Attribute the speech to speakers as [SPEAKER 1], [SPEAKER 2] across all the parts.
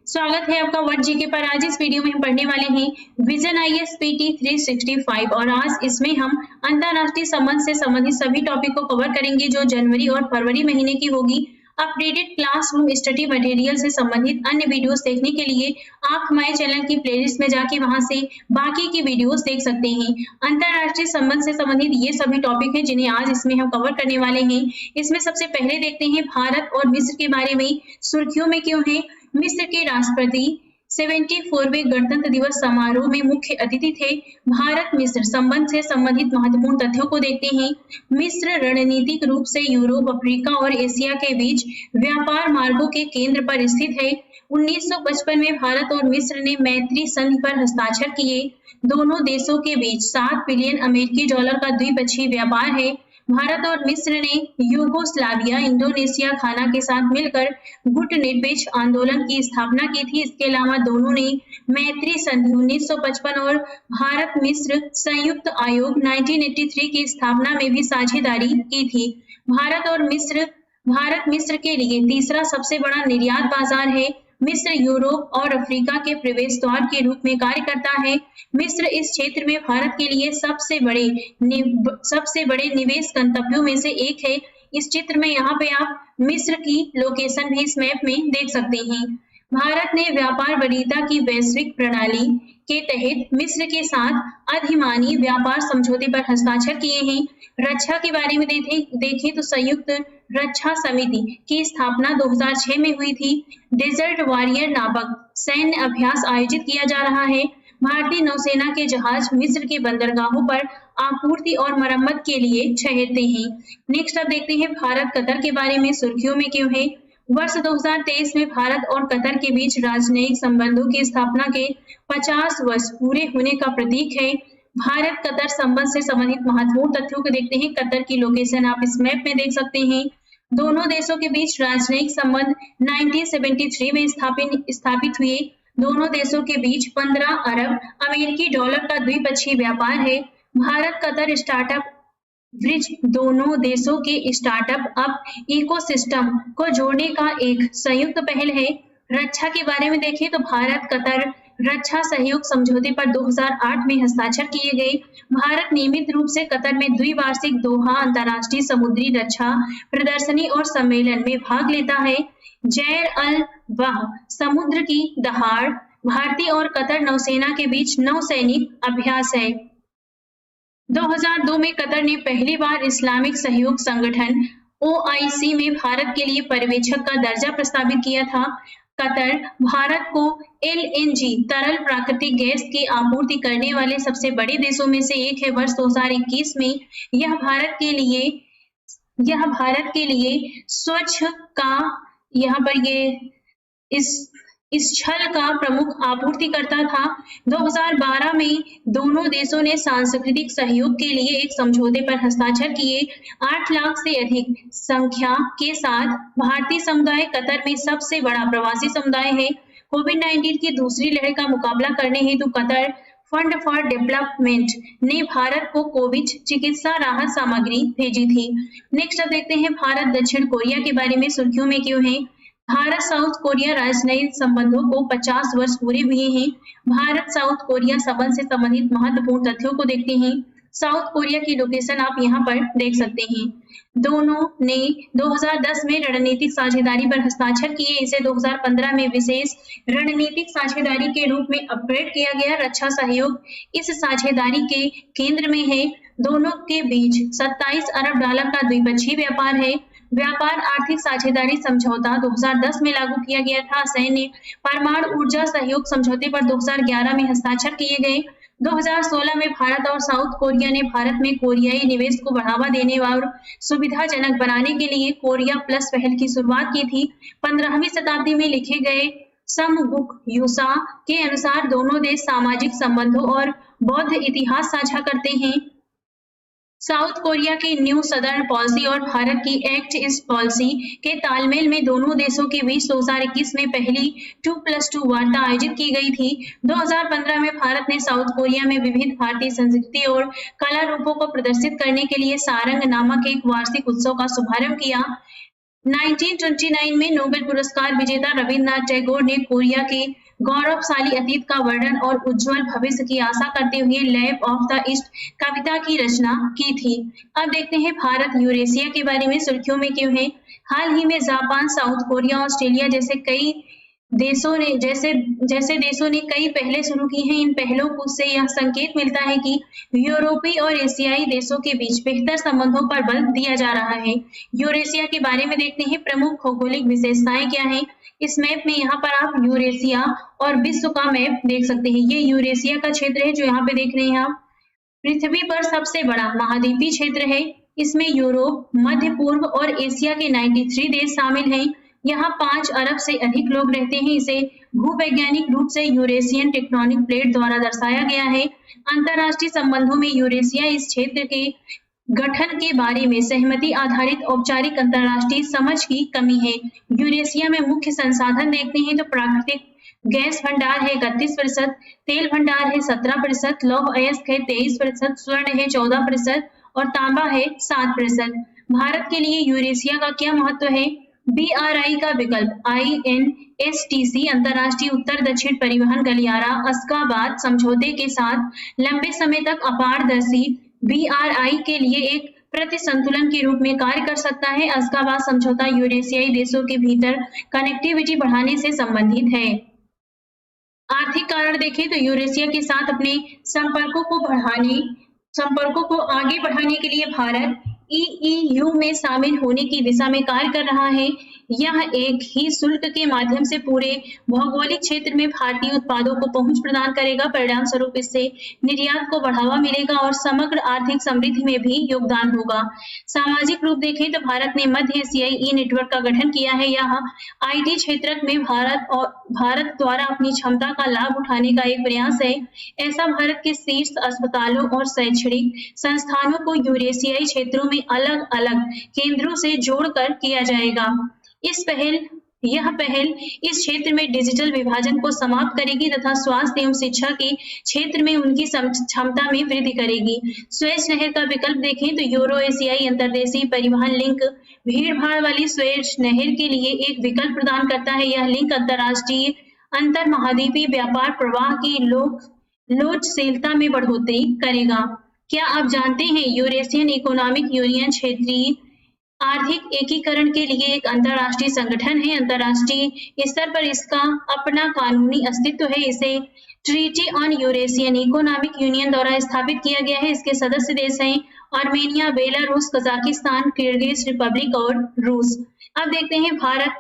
[SPEAKER 1] स्वागत है आपका वर्ड जीके पर। आज इस वीडियो में हम पढ़ने वाले हैं विजन आईएएस पीटी 365 और आज इसमें हम अंतरराष्ट्रीय संबंध से संबंधित सभी टॉपिक को कवर करेंगे जो जनवरी और फरवरी महीने की होगी। अपडेटेड क्लासरूम स्टडी मटेरियल से संबंधित अन्य वीडियोस देखने के लिए आप हमारे चैनल की प्लेलिस्ट में जाके वहां से बाकी की वीडियोस देख सकते हैं। अंतरराष्ट्रीय संबंध से संबंधित ये सभी टॉपिक हैं जिन्हें आज इसमें हम कवर करने वाले हैं। इसमें सबसे पहले देखते हैं भारत और मिस्र के बारे में। सुर्खियों में क्यों है? मिस्र के राष्ट्रपति 74वें गणतंत्र दिवस समारोह में मुख्य अतिथि थे। भारत मिस्र संबंध से संबंधित महत्वपूर्ण तथ्यों को देखते हैं। मिस्र रणनीतिक रूप से यूरोप, अफ्रीका और एशिया के बीच व्यापार मार्गों के केंद्र पर स्थित है। 1955 में भारत और मिस्र ने मैत्री संधि पर हस्ताक्षर किए। दोनों देशों के बीच 7 बिलियन अमेरिकी डॉलर का द्विपक्षीय व्यापार है। भारत और मिस्र ने यूगोस्लाविया, इंडोनेशिया, घाना के साथ मिलकर गुटनिरपेक्ष आंदोलन की स्थापना की थी। इसके अलावा दोनों ने मैत्री संधि 1955 और भारत मिस्र संयुक्त आयोग 1983 की स्थापना में भी साझेदारी की थी। भारत मिस्र के लिए तीसरा सबसे बड़ा निर्यात बाजार है। मिस्र यूरोप और अफ्रीका के प्रवेश द्वार के रूप में कार्य करता है। मिस्र इस क्षेत्र में भारत के लिए सबसे बड़े निवेश गंतव्यों में से एक है। इस चित्र में यहाँ पे आप मिस्र की लोकेशन भी इस मैप में देख सकते हैं। भारत ने व्यापार वरीयता की वैश्विक प्रणाली के तहत मिस्र के साथ अधिमानी व्यापार समझौते पर हस्ताक्षर किए हैं। रक्षा के बारे में देखें तो संयुक्त रक्षा समिति की स्थापना 2006 में हुई थी। डेजर्ट वॉरियर नामक सैन्य अभ्यास आयोजित किया जा रहा है। भारतीय नौसेना के जहाज मिस्र के बंदरगाहों पर आपूर्ति और मरम्मत के लिए ठहरते हैं। नेक्स्ट अब देखते हैं भारत कतर के बारे में। सुर्खियों में क्यों है? वर्ष 2023 में भारत और कतर के बीच राजनयिक संबंधों की स्थापना के 50 वर्ष पूरे होने का प्रतीक है। भारत कतर संबंध से संबंधित महत्वपूर्ण तथ्यों को देखते हैं। कतर की लोकेशन आप इस मैप में देख सकते हैं। दोनों देशों के बीच राजनयिक संबंध 1973 में स्थापित हुए। दोनों देशों के बीच 15 अरब अमेरिकी डॉलर का द्विपक्षीय व्यापार है। भारत कतर स्टार्टअप ब्रिज दोनों देशों के स्टार्टअप अप इकोसिस्टम को जोड़ने का एक संयुक्त पहल है। रक्षा के बारे में देखें तो भारत कतर रक्षा सहयोग समझौते पर 2008 में हस्ताक्षर किए गए। भारत नियमित रूप से कतर में द्विवार्षिक दोहा अंतर्राष्ट्रीय समुद्री रक्षा प्रदर्शनी और सम्मेलन में भाग लेता है। जैर अल बाह समुद्र की दहाड़ भारतीय और कतर नौसेना के नौ नौसैनिक अभ्यास है। 2002 में कतर ने पहली बार इस्लामिक सहयोग संगठन OIC में भारत के लिए पर्यवेक्षक का दर्जा प्रस्तावित किया था। कतर भारत को LNG तरल प्राकृतिक गैस की आपूर्ति करने वाले सबसे बड़े देशों में से एक है। वर्ष 2021 में यह भारत के लिए स्वच्छ का यहाँ पर इस छल का प्रमुख आपूर्तिकर्ता था। 2012 में दोनों देशों ने सांस्कृतिक सहयोग के लिए एक समझौते पर हस्ताक्षर किए। 8 लाख से अधिक संख्या के साथ भारतीय समुदाय कतर में सबसे बड़ा प्रवासी समुदाय है। कोविड-19 की दूसरी लहर का मुकाबला करने हेतु कतर फंड फॉर डेवलपमेंट ने भारत को कोविड चिकित्सा राहत सामग्री भेजी थी। नेक्स्ट अब देखते हैं भारत दक्षिण कोरिया के बारे में। सुर्खियों में क्यों है? भारत साउथ कोरिया राजनयिक संबंधों को 50 वर्ष पूरे हुए हैं। भारत साउथ कोरिया संबंध से संबंधित महत्वपूर्ण तथ्यों को देखते हैं। साउथ कोरिया की लोकेशन आप यहाँ पर देख सकते हैं। दोनों ने 2010 में रणनीतिक साझेदारी पर हस्ताक्षर किए। इसे 2015 में विशेष रणनीतिक साझेदारी के रूप में अपग्रेड किया गया। रक्षा सहयोग इस साझेदारी के केंद्र में है। दोनों के बीच 27 अरब डॉलर का द्विपक्षीय व्यापार है। व्यापार आर्थिक साझेदारी समझौता 2010 में लागू किया गया था। सैन्य परमाणु ऊर्जा सहयोग समझौते पर 2011 में हस्ताक्षर किए गए। 2016 में भारत और साउथ कोरिया ने भारत में कोरियाई निवेश को बढ़ावा देने और सुविधाजनक बनाने के लिए कोरिया प्लस पहल की शुरुआत की थी। 15वीं शताब्दी में लिखे गए समगुक युसा के अनुसार दोनों देश सामाजिक संबंधों और बौद्ध इतिहास साझा करते हैं। साउथ कोरिया की न्यू सदर्न पॉलिसी और भारत की एक्ट ईस्ट पॉलिसी के तालमेल में दोनों देशों के बीच 2021 में पहली 2+2 वार्ता आयोजित की गई थी। 2015 में भारत ने साउथ कोरिया में विविध भारतीय संस्कृति और कला रूपों को प्रदर्शित करने के लिए सारंग नामक एक वार्षिक उत्सव का शुभारंभ किया। 1929 में नोबेल पुरस्कार विजेता रविन्द्रनाथ टैगोर ने कोरिया के गौरवशाली अतीत का वर्णन और उज्जवल भविष्य की आशा करते हुए लैप ऑफ द ईस्ट कविता की रचना की थी। अब देखते हैं भारत यूरेशिया के बारे में सुर्खियों में क्यों है। हाल ही में जापान, साउथ कोरिया, ऑस्ट्रेलिया जैसे देशों ने कई पहले शुरू की हैं। इन पहलों से यह संकेत मिलता है कि यूरोपीय और एशियाई देशों के बीच बेहतर संबंधों पर बल दिया जा रहा है। यूरेशिया के बारे में देखते हैं प्रमुख भौगोलिक विशेषताएं क्या हैं। इस मैप में यहाँ पर आप यूरेशिया और विश्व का मैप देख सकते हैं। ये यूरेशिया का क्षेत्र है जो यहाँ पे देख रहे हैं आप। पृथ्वी पर सबसे बड़ा महाद्वीपीय क्षेत्र है। इसमें यूरोप, मध्य पूर्व और एशिया के 93 देश शामिल हैं। यहाँ 5 अरब से अधिक लोग रहते हैं। इसे भूवैज्ञानिक रूप से यूरेशियन टेक्टोनिक प्लेट द्वारा दर्शाया गया है। अंतर्राष्ट्रीय संबंधों में यूरेशिया इस क्षेत्र के गठन के बारे में सहमति आधारित औपचारिक अंतर्राष्ट्रीय समझ की कमी है। यूरेशिया में मुख्य संसाधन देखते हैं तो प्राकृतिक गैस भंडार है 31%, तेल भंडार है 17%, लौह अयस्क है 23%, स्वर्ण है 14% और तांबा है 7%। भारत के लिए यूरेशिया का क्या महत्व है। BRI का विकल्प INSTC अंतर्राष्ट्रीय उत्तर दक्षिण परिवहन गलियारा अस्गाबाद समझौते के साथ लंबे समय तक अपारदर्शी BRI के लिए एक प्रतिसंतुलन के रूप में कार्य कर सकता है। अस्गाबाद समझौता यूरेशियाई देशों के भीतर कनेक्टिविटी बढ़ाने से संबंधित है। आर्थिक कारण देखें तो यूरेशिया के साथ अपने संपर्कों को आगे बढ़ाने के लिए भारत EEU में शामिल होने की दिशा में कार्य कर रहा है। यह एक ही शुल्क के माध्यम से पूरे भौगोलिक क्षेत्र में भारतीय उत्पादों को पहुंच प्रदान करेगा। परिणाम स्वरूप इससे निर्यात को बढ़ावा मिलेगा और समग्र आर्थिक समृद्धि में भी योगदान होगा। सामाजिक रूप देखें तो भारत ने मध्य एशियाई नेटवर्क का गठन किया है। यह IT क्षेत्र में भारत द्वारा अपनी क्षमता का लाभ उठाने का एक प्रयास है। ऐसा भारत के शीर्ष अस्पतालों और शैक्षणिक संस्थानों को यूरेशियाई क्षेत्रों में अलग अलग केंद्रों से जोड़कर किया जाएगा। यह पहल इस क्षेत्र में डिजिटल विभाजन को समाप्त करेगी तथा स्वास्थ्य एवं शिक्षा के क्षेत्र में उनकी क्षमता में वृद्धि करेगी। स्वेज नहर का विकल्प देखें तो यूरो एशियाई अंतर्देशीय परिवहन लिंक भीड़भाड़ वाली स्वेज नहर के लिए एक विकल्प प्रदान करता है। यह लिंक अंतर्राष्ट्रीय अंतर महाद्वीपीय व्यापार प्रवाह की लोचशीलता में बढ़ोतरी करेगा। क्या आप जानते हैं यूरेशियन इकोनॉमिक यूनियन क्षेत्रीय आर्थिक एकीकरण के लिए एक अंतर्राष्ट्रीय संगठन है। अंतर्राष्ट्रीय स्तर पर इसका अपना कानूनी अस्तित्व है। इसे treaty on Eurasian economic union द्वारा स्थापित किया गया है। इसके सदस्य देश हैं Armenia, Belarus, Kazakhstan, Kyrgyz Republic और रूस। अब देखते हैं भारत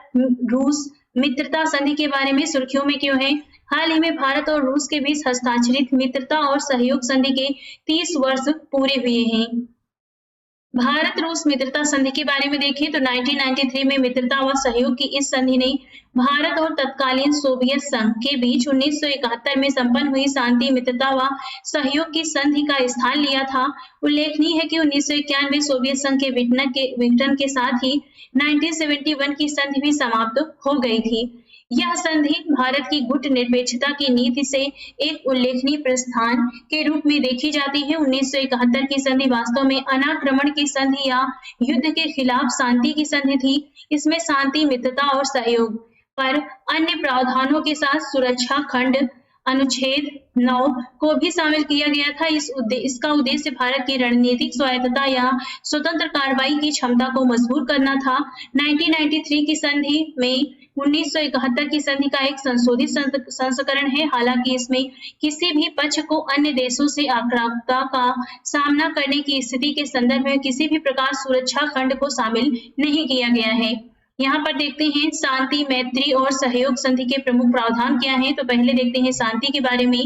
[SPEAKER 1] रूस मित्रता संधि के बारे में सुर्खियों में क्यों है। हाल ही में भारत और रूस के बीच हस्ताक्षरित मित्रता और सहयोग संधि के 30 वर्ष पूरे हुए हैं। भारत रूस मित्रता संधि के बारे में देखें तो 1993 में मित्रता व सहयोग की इस संधि ने भारत और तत्कालीन सोवियत संघ के बीच 1971 में संपन्न हुई शांति मित्रता व सहयोग की संधि का स्थान लिया था। उल्लेखनीय है कि 1991 सोवियत संघ के विघटन के साथ ही 1971 की संधि भी समाप्त हो गई थी। यह संधि भारत की गुट निरपेक्षता की नीति से एक उल्लेखनीय प्रस्थान के रूप में देखी जाती है। 1971 की संधि वास्तव में अनाक्रमण की संधि या युद्ध के खिलाफ शांति की संधि थी। इसमें शांति, मित्रता और सहयोग पर अन्य प्रावधानों के साथ सुरक्षा खंड अनुच्छेद 9 को भी शामिल किया गया था। इसका उद्देश्य भारत की रणनीतिक स्वायत्तता या स्वतंत्र कार्रवाई की क्षमता को मजबूत करना था। 1993 की संधि में 1971 की संधि का एक संशोधित संस्करण है। हालांकि इसमें किसी भी पक्ष को अन्य देशों से आक्रामकता का सामना करने की स्थिति के संदर्भ में किसी भी प्रकार सुरक्षा खंड को शामिल नहीं किया गया है। यहाँ पर देखते हैं शांति, मैत्री और सहयोग संधि के प्रमुख प्रावधान क्या हैं। तो पहले देखते हैं शांति के बारे में।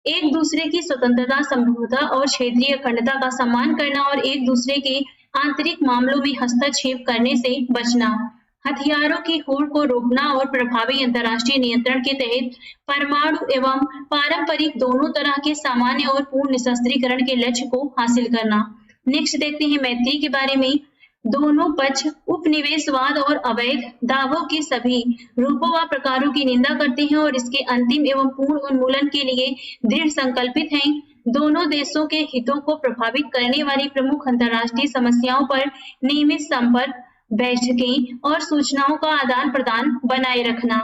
[SPEAKER 1] एक दूसरे की स्वतंत्रता, संप्रभुता और क्षेत्रीय अखंडता का सम्मान करना और एक दूसरे के आंतरिक मामलों में हस्तक्षेप करने से बचना, हथियारों की होड़ को रोकना और प्रभावी अंतर्राष्ट्रीय नियंत्रण के तहत परमाणु एवं पारंपरिक दोनों तरह के सामान्य और पूर्ण निशस्त्रीकरण के लक्ष्य को हासिल करना। नेक्स्ट देखते हैं मैत्री के बारे में। दोनों पक्ष उपनिवेशवाद और अवैध दावों के सभी रूपों व प्रकारों की निंदा करते हैं और इसके अंतिम एवं पूर्ण उन्मूलन के लिए दृढ़ संकल्पित हैं। दोनों देशों के हितों को प्रभावित करने वाली प्रमुख अंतर्राष्ट्रीय समस्याओं पर नियमित संपर्क बैठकें और सूचनाओं का आदान प्रदान बनाए रखना।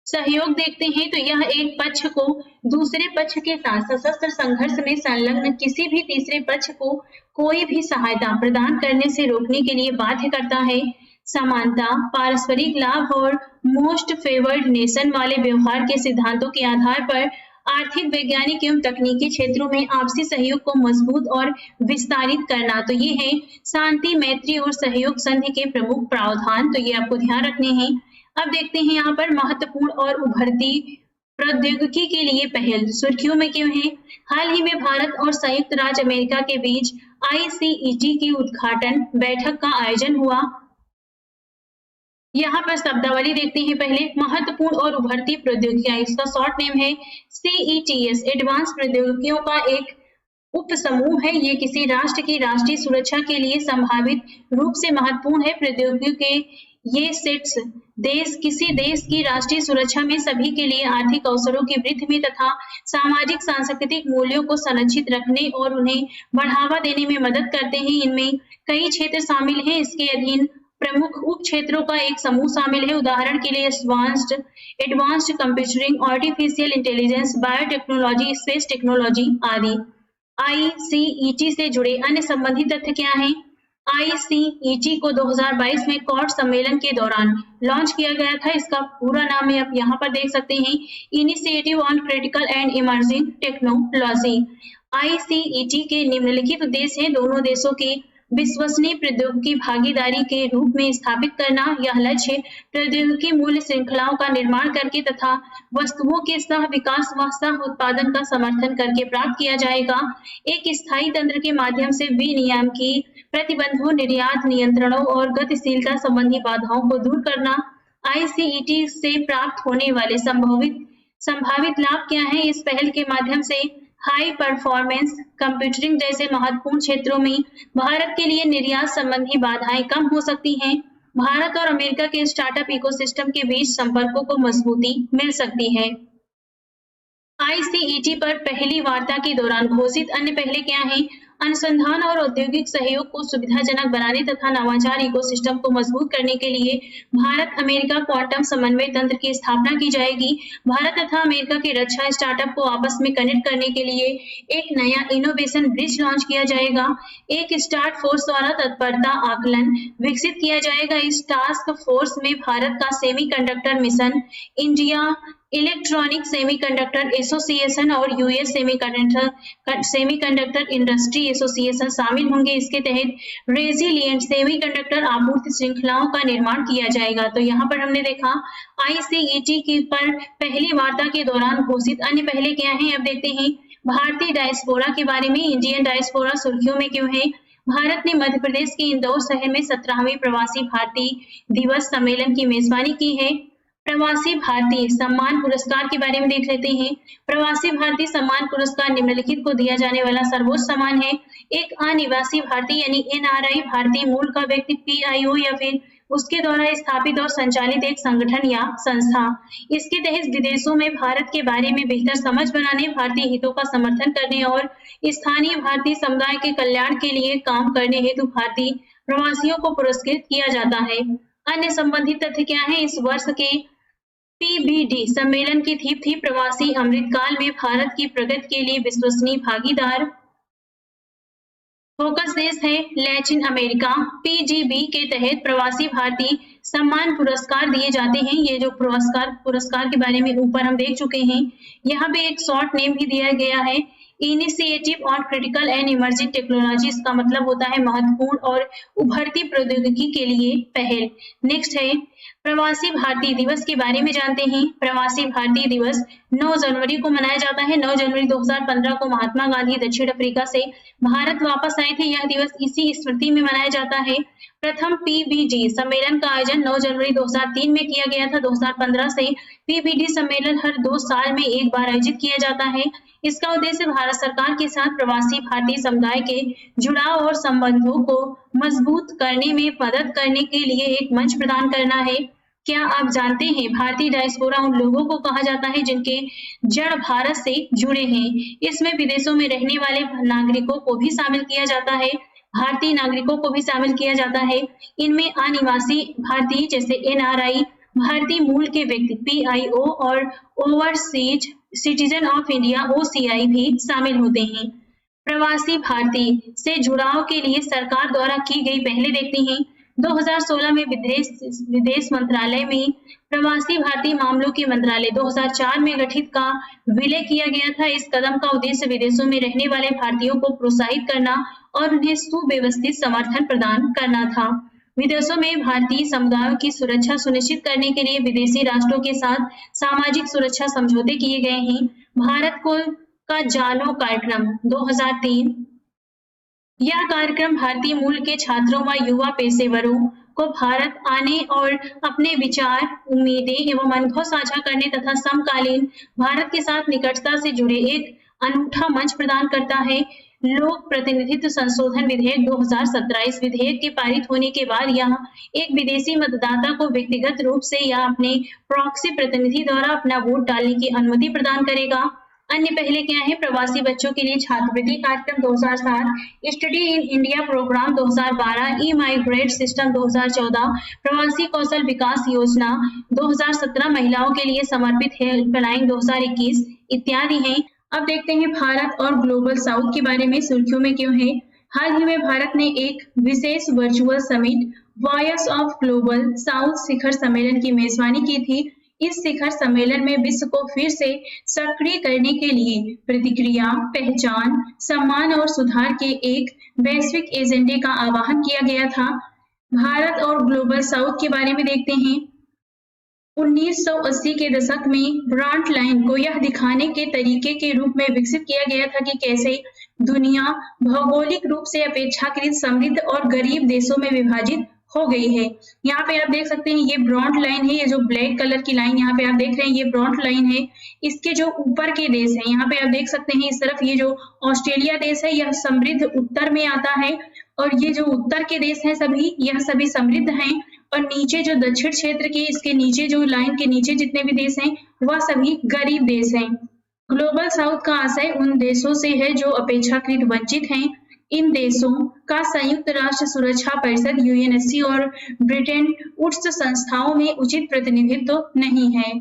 [SPEAKER 1] सहयोग देखते हैं तो यह एक पक्ष को दूसरे पक्ष के साथ सशस्त्र संघर्ष में संलग्न किसी भी तीसरे पक्ष को कोई भी सहायता प्रदान करने से रोकने के लिए बाध्य करता है। समानता, पारस्परिक लाभ और मोस्ट फेवर्ड नेशन वाले व्यवहार के सिद्धांतों के आधार पर आर्थिक, वैज्ञानिक एवं तकनीकी क्षेत्रों में आपसी सहयोग को मजबूत और विस्तारित करना। तो ये है शांति, मैत्री और सहयोग संधि के प्रमुख प्रावधान। तो ये आपको ध्यान रखने हैं। अब देखते हैं यहाँ पर महत्वपूर्ण और उभरती प्रौद्योगिकी के लिए पहल सुर्खियों में क्यों है। हाल ही में भारत और संयुक्त राज्य अमेरिका के बीच ICET की उद्घाटन बैठक का आयोजन हुआ। यहाँ पर शब्दावली देखते हैं पहले। महत्वपूर्ण और उभरती प्रौद्योगिकियां, इसका शॉर्ट नेम है CETS। एडवांस प्रौद्योगिकियों का एक उप समूह है। ये किसी राष्ट्र की राष्ट्रीय सुरक्षा के लिए संभावित रूप से महत्वपूर्ण है। प्रौद्योगिकियों के ये सेट्स किसी देश की राष्ट्रीय सुरक्षा में सभी के लिए आर्थिक अवसरों की वृद्धि में तथा सामाजिक सांस्कृतिक मूल्यों को संरक्षित रखने और उन्हें बढ़ावा देने में मदद करते हैं। इनमें कई क्षेत्र शामिल हैं। इसके अधीन प्रमुख उप क्षेत्रों का एक समूह शामिल है। उदाहरण के लिए advanced computing, artificial intelligence, biotechnology, space technology आदि। ICET से जुड़े अन्य संबंधित तथ्य क्या हैं? ICET को 2022 में कॉर्ड सम्मेलन के दौरान लॉन्च किया गया था। इसका पूरा नाम है, आप यहाँ पर देख सकते हैं, initiative on critical and emerging technology. ICET के निम्नलिखित उद्देश्य हैं: दोनों देशों के विश्वसनीय प्रौद्योगिकी भागीदारी के रूप में स्थापित करना। यह लक्ष्य प्रौद्योगिकी मूल्य श्रृंखलाओं का निर्माण करके तथा वस्तुओं के सह विकास व सह उत्पादन का समर्थन करके प्राप्त किया जाएगा। एक स्थायी तंत्र के माध्यम से विनियम की प्रतिबंधों, निर्यात नियंत्रणों और गतिशीलता संबंधी बाधाओं को दूर करना। ICET से प्राप्त होने वाले संभावित लाभ क्या है? इस पहल के माध्यम से हाई परफॉर्मेंस कंप्यूटिंग जैसे महत्वपूर्ण क्षेत्रों में भारत के लिए निर्यात संबंधी बाधाएं कम हो सकती हैं। भारत और अमेरिका के स्टार्टअप इकोसिस्टम के बीच संपर्कों को मजबूती मिल सकती है। ICET पर पहली वार्ता के दौरान घोषित अन्य पहले क्या हैं? अनुसंधान और औद्योगिक सहयोग को सुविधाजनक बनाने तथा नवाचार इकोसिस्टम को मजबूत करने के लिए भारत अमेरिका क्वांटम समन्वय तंत्र की स्थापना की जाएगी। भारत तथा अमेरिका के रक्षा स्टार्टअप को आपस में कनेक्ट करने के लिए एक नया इनोवेशन ब्रिज लॉन्च किया जाएगा। एक स्टार्ट फोर्स द्वारा तत्परता आकलन विकसित किया जाएगा। इस टास्क फोर्स में भारत का semiconductor mission, India electronic semiconductor association और US सेमीकंडक्टर इंडस्ट्री एसोसिएशन शामिल होंगे। इसके तहत रेजिलिएंट सेमीकंडक्टर आपूर्ति श्रृंखलाओं का निर्माण किया जाएगा। तो यहाँ पर हमने देखा ICET की पर पहली वार्ता के दौरान घोषित अन्य पहले क्या हैं। अब देखते हैं भारतीय डायस्पोरा के बारे में। इंडियन डायस्पोरा सुर्खियों में क्यों है? भारत ने मध्य प्रदेश के इंदौर शहर में 17वें प्रवासी भारतीय दिवस सम्मेलन की मेजबानी की है। प्रवासी भारतीय सम्मान पुरस्कार के बारे में देख लेते हैं। प्रवासी भारतीय सम्मान पुरस्कार निम्नलिखित को दिया जाने वाला सर्वोच्च सम्मान है। एक अनिवासी भारतीय यानी NRI भारतीय मूल का व्यक्ति, PIO या फिर उसके द्वारा स्थापित और संचालित एक संगठन या संस्था। इसके तहत विदेशों में भारत के बारे में बेहतर समझ बनाने, भारतीय हितों का समर्थन करने और स्थानीय भारतीय समुदाय के कल्याण के लिए काम करने हेतु भारतीय प्रवासियों को पुरस्कृत किया जाता है। अन्य संबंधित तथ्य क्या है? इस वर्ष के PBD सम्मेलन की थीम थी प्रवासी अमृतकाल में भारत की प्रगति के लिए विश्वसनीय भागीदार। फोकस देश है लैटिन अमेरिका। PGB के तहत प्रवासी भारतीय सम्मान पुरस्कार दिए जाते हैं। ये जो पुरस्कार के बारे में ऊपर हम देख चुके हैं। यहाँ पे एक शॉर्ट नेम भी दिया गया है, initiative on critical and emerging technology. इसका मतलब होता है महत्वपूर्ण और उभरती प्रौद्योगिकी के लिए पहल। नेक्स्ट है प्रवासी भारतीय दिवस के बारे में जानते हैं। प्रवासी भारतीय दिवस 9 जनवरी को मनाया जाता है। 9 जनवरी 2015 को महात्मा गांधी दक्षिण अफ्रीका से भारत वापस आए थे। यह दिवस इसी स्मृति में मनाया जाता है। प्रथम PBD सम्मेलन का आयोजन 9 जनवरी 2003 में किया गया था। 2015 से PBD सम्मेलन हर 2 साल में एक बार आयोजित किया जाता है। इसका उद्देश्य भारत सरकार के साथ प्रवासी भारतीय समुदाय के जुड़ाव और संबंधों को मजबूत करने में मदद करने के लिए एक मंच प्रदान करना है। क्या आप जानते हैं भारतीय डायस्पोरा उन लोगों को कहा जाता है जिनके जड़ भारत से जुड़े हैं। इसमें विदेशों में रहने वाले नागरिकों को भी शामिल किया जाता है। भारतीय नागरिकों को भी शामिल किया जाता है। इनमें अनिवासी भारतीय जैसे NRI, भारतीय मूल के व्यक्ति PIO और overseas citizen of India OCI भी शामिल होते हैं। प्रवासी भारतीय से जुड़ाव के लिए सरकार द्वारा की गई पहले देखते हैं। 2016 में विदेश मंत्रालय में प्रवासी भारतीय मामलों के मंत्रालय 2004 में गठित का विलय किया गया था। इस कदम का उद्देश्य विदेशों में रहने वाले भारतीयों को प्रोत्साहित करना और उन्हें सुव्यवस्थित समर्थन प्रदान करना था। विदेशों में भारतीय समुदायों की सुरक्षा सुनिश्चित करने के लिए विदेशी राष्ट्रों के साथ सामाजिक सुरक्षा समझौते किए गए हैं। भारत का जालो कार्यक्रम 2003। यह कार्यक्रम भारतीय मूल के छात्रों व युवा पेशेवरों को भारत आने और अपने विचार, उम्मीदें एवं अनुभव साझा करने तथा समकालीन भारत के साथ निकटता से जुड़े एक अनूठा मंच प्रदान करता है। लोक प्रतिनिधित्व संशोधन विधेयक 2017। इस विधेयक के पारित होने के बाद यह एक विदेशी मतदाता को व्यक्तिगत रूप से या अपने प्रॉक्सी प्रतिनिधि द्वारा अपना वोट डालने की अनुमति प्रदान करेगा। अन्य पहले क्या है? प्रवासी बच्चों के लिए छात्रवृत्ति कार्यक्रम 2007, study in India programme 2012, e migrate system 2014, प्रवासी कौशल विकास योजना 2017, महिलाओं के लिए समर्पित हेल्पलाइन 2021 इत्यादि हैं। अब देखते हैं भारत और ग्लोबल साउथ के बारे में सुर्खियों में क्यों है। हाल ही में भारत ने एक विशेष virtual summit voice of global south शिखर सम्मेलन की मेजबानी की थी। इस शिखर सम्मेलन में विश्व को फिर से सक्रिय करने के लिए प्रतिक्रिया, पहचान, सम्मान और सुधार के एक वैश्विक एजेंडे का आह्वान किया गया था। भारत और ग्लोबल साउथ के बारे में देखते हैं। 1980 के दशक में ब्रॉड लाइन को यह दिखाने के तरीके के रूप में विकसित किया गया था कि कैसे दुनिया भौगोलिक रूप से अपेक्षाकृत समृद्ध और गरीब देशों में विभाजित हो गई है। यहाँ पे आप देख सकते हैं ये ब्रॉड लाइन है, ये जो ब्लैक कलर की लाइन यहाँ पे आप देख रहे हैं ये ब्रॉड लाइन है। इसके जो ऊपर के देश है यहाँ पे आप देख सकते हैं इस तरफ ये जो ऑस्ट्रेलिया देश है यह समृद्ध उत्तर में आता है और ये जो उत्तर के देश हैं सभी यह सभी समृद्ध हैं और नीचे जो दक्षिण क्षेत्र के इसके नीचे जो लाइन के नीचे जितने भी देश हैं वह सभी गरीब देश हैं। ग्लोबल साउथ का आशय उन देशों से है जो अपेक्षाकृत वंचित हैं। इन देशों का संयुक्त राष्ट्र सुरक्षा परिषद UNSC और ब्रिटेन वुड्स संस्थाओं में उचित प्रतिनिधित्व नहीं है।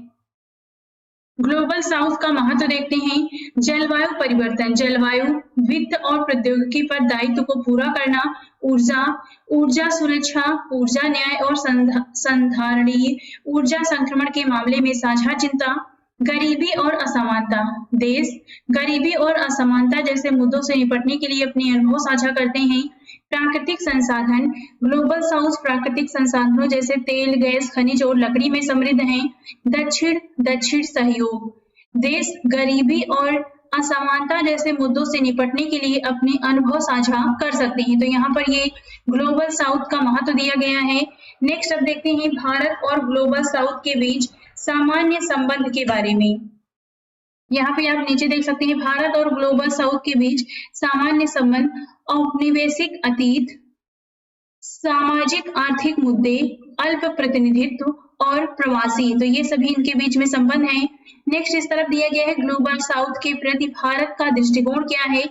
[SPEAKER 1] ग्लोबल साउथ का महत्व देखते हैं। जलवायु परिवर्तन, जलवायु, वित्त और प्रौद्योगिकी पर दायित्व को पूरा करना, ऊर्जा सुरक्षा, ऊर्जा न्याय और संधारणीय ऊर्जा संक्रमण के मामले में साझा चिंता, गरीबी और असमानता। देश गरीबी और असमानता जैसे मुद्दों से निपटने के लिए अपने अनुभव साझा करते हैं। प्राकृतिक संसाधन, ग्लोबल साउथ प्राकृतिक संसाधनों जैसे तेल, गैस, खनिज और लकड़ी में समृद्ध हैं। दक्षिण सहयोग, देश गरीबी और असमानता जैसे मुद्दों से निपटने के लिए अपने अनुभव साझा कर सकते हैं। तो यहाँ पर ये ग्लोबल साउथ का महत्व दिया गया है। नेक्स्ट अब देखते हैं भारत और ग्लोबल साउथ के बीच सामान्य संबंध के बारे में। यहाँ पे आप नीचे देख सकते हैं भारत और ग्लोबल साउथ के बीच सामान्य संबंध, औपनिवेशिक अतीत, सामाजिक आर्थिक मुद्दे, अल्प प्रतिनिधित्व और प्रवासी, तो ये सभी इनके बीच में संबंध हैं। नेक्स्ट इस तरफ दिया गया है ग्लोबल साउथ के प्रति भारत का दृष्टिकोण क्या है।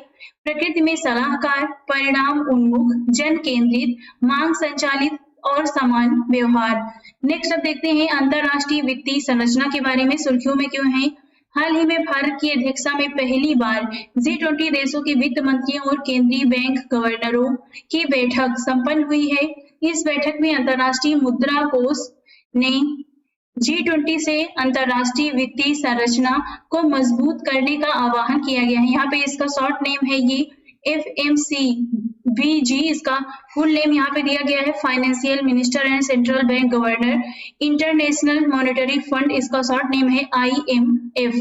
[SPEAKER 1] प्रकृति में सलाहकार, परिणाम उन्मुख, जन केंद्रित, मांग संचालित और समान व्यवहार। नेक्स्ट अब देखते हैं अंतरराष्ट्रीय वित्तीय संरचना के बारे में सुर्खियों में क्यों है। हाल ही में भारत की अध्यक्षता में पहली बार G20 देशों के वित्त मंत्रियों और केंद्रीय बैंक गवर्नरों की बैठक संपन्न हुई है। इस बैठक में अंतरराष्ट्रीय मुद्रा कोष ने G20 से अंतरराष्ट्रीय वित्तीय संरचना को मजबूत करने का आह्वान किया गया है। यहाँ पे इसका शॉर्ट नेम है ये FMCBG, इसका फुल नेम यहाँ पे दिया गया है financial minister and central bank governor. International monetary fund, इसका शॉर्ट नेम है IMF।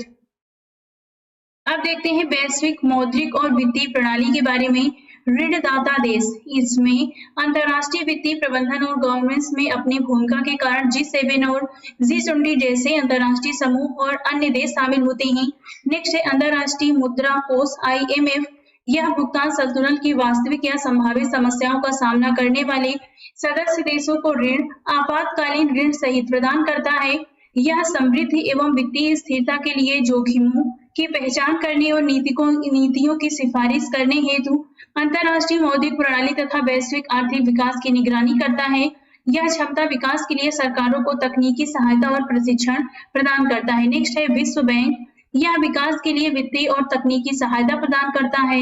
[SPEAKER 1] अब देखते हैं वैश्विक मौद्रिक और वित्तीय प्रणाली के बारे में। ऋणदाता देश, इसमें अंतरराष्ट्रीय वित्तीय प्रबंधन और गवर्नेंस में अपनी भूमिका के कारण G7 और G20 जैसे अंतरराष्ट्रीय समूह और अन्य देश शामिल होते हैं। नेक्स्ट है अंतरराष्ट्रीय मुद्रा कोष IMF। यह भुगतान संतुलन की वास्तविक या संभावित समस्याओं का सामना करने वाले सदस्य देशों को ऋण, आपातकालीन ऋण सहित प्रदान करता है। यह समृद्धि एवं वित्तीय स्थिरता के लिए जोखिमों की पहचान करने और नीतियों की सिफारिश करने हेतु अंतर्राष्ट्रीय मौद्रिक प्रणाली तथा वैश्विक आर्थिक विकास की निगरानी करता है। यह क्षमता विकास के लिए सरकारों को तकनीकी सहायता और प्रशिक्षण प्रदान करता है। नेक्स्ट है विश्व बैंक। यह विकास के लिए वित्तीय और तकनीकी सहायता प्रदान करता है।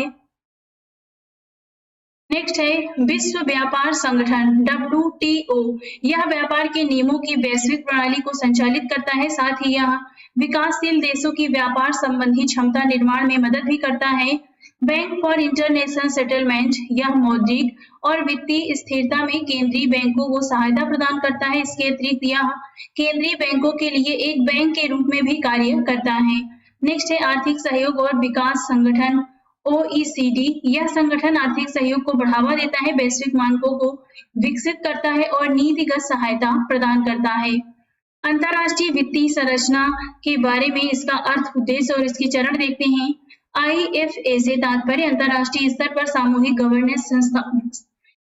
[SPEAKER 1] नेक्स्ट है विश्व व्यापार संगठन WTO। यह व्यापार के नियमों की वैश्विक प्रणाली को संचालित करता है, साथ ही यह विकासशील देशों की व्यापार संबंधी क्षमता निर्माण में मदद भी करता है। बैंक फॉर इंटरनेशनल सेटलमेंट, यह मौद्रिक और वित्तीय स्थिरता में केंद्रीय बैंकों को सहायता प्रदान करता है। इसके अतिरिक्त यह केंद्रीय बैंकों के लिए एक बैंक के रूप में भी कार्य करता है। नेक्स्ट है आर्थिक सहयोग और विकास संगठन OECD। यह संगठन आर्थिक सहयोग को बढ़ावा देता है, वैश्विक मानकों को विकसित करता है और नीतिगत सहायता प्रदान करता है। अंतर्राष्ट्रीय वित्तीय संरचना के बारे में इसका अर्थ, उद्देश्य और इसके चरण देखते हैं। IFA से तात्पर्य अंतर्राष्ट्रीय स्तर पर सामूहिक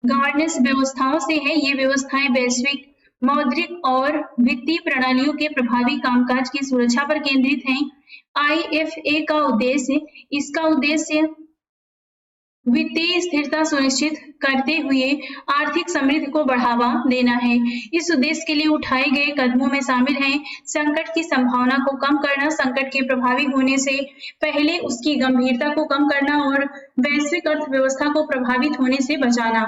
[SPEAKER 1] गवर्नेंस व्यवस्थाओं से है। ये व्यवस्थाएं वैश्विक मौद्रिक और वित्तीय प्रणालियों के प्रभावी कामकाज की सुरक्षा पर केंद्रित हैं। IFA का उद्देश्य, इसका उद्देश्य वित्तीय स्थिरता सुनिश्चित करते हुए आर्थिक समृद्धि को बढ़ावा देना है। इस उद्देश्य के लिए उठाए गए कदमों में शामिल हैं संकट की संभावना को कम करना, संकट के प्रभावी होने से पहले उसकी गंभीरता को कम करना और वैश्विक अर्थव्यवस्था को प्रभावित होने से बचाना।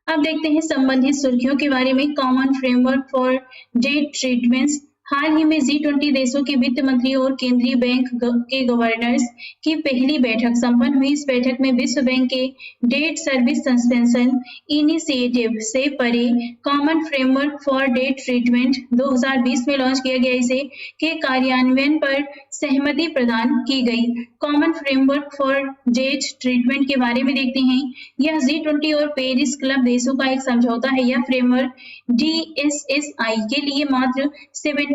[SPEAKER 1] अब देखते हैं संबंधित सुर्खियों के बारे में। Common framework for debt treatments. हाल ही में G20 देशों के वित्त मंत्री और केंद्रीय बैंक के गवर्नर्स की पहली बैठक संपन्न हुई। इस बैठक में विश्व बैंक के डेट सर्विस सस्पेंशन इनिशिएटिव से परे common framework for debt treatment 2020 में लॉन्च किया गया, इसे के कार्यान्वयन पर सहमति प्रदान की गई। Common framework for debt treatment के बारे में देखते हैं। यह G20 और पेरिस क्लब देशों का एक समझौता है। यह फ्रेमवर्क DSSI के लिए मात्र 73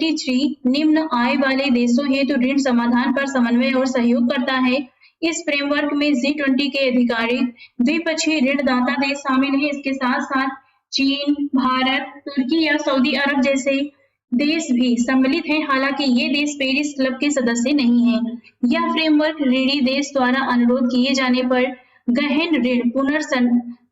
[SPEAKER 1] निम्न आय वाले देशों हेतु ऋण समाधान पर समन्वय और सहयोग करता है। इस फ्रेमवर्क में G20 के आधिकारिक द्विपक्षीय ऋणदाता देश शामिल हैं। इसके साथ साथ चीन, भारत, तुर्की या सऊदी अरब जैसे देश भी सम्मिलित हैं। हालांकि ये देश पेरिस क्लब के सदस्य नहीं हैं। यह फ्रेमवर्क ऋणी देश द्वारा अनुरोध किए जाने पर गहन ऋण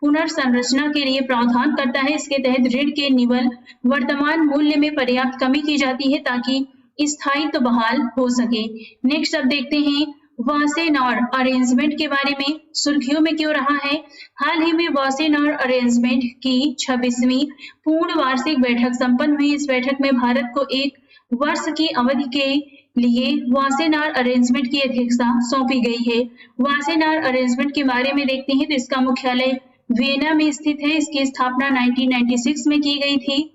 [SPEAKER 1] पुनर्संरचना के लिए प्रावधान करता है। इसके तहत ऋण के निवल वर्तमान मूल्य में पर्याप्त कमी की जाती है ताकि स्थायित्व बहाल हो सके। नेक्स्ट अब देखते हैं वासेनार अरेंजमेंट के बारे में, सुर्खियों में क्यों रहा है। हाल ही में वासेनार अरेंजमेंट की 26वीं पूर्ण वार्षिक बैठक संपन्न हुई। इस बैठक में भारत को एक वर्ष की अवधि के लिए वासेनार अरेंजमेंट की अध्यक्षता सौंपी गई है। वासेनार अरेंजमेंट के बारे में देखते हैं तो इसका मुख्यालय वियना में स्थित है। इसकी स्थापना 1996 में की गई थी।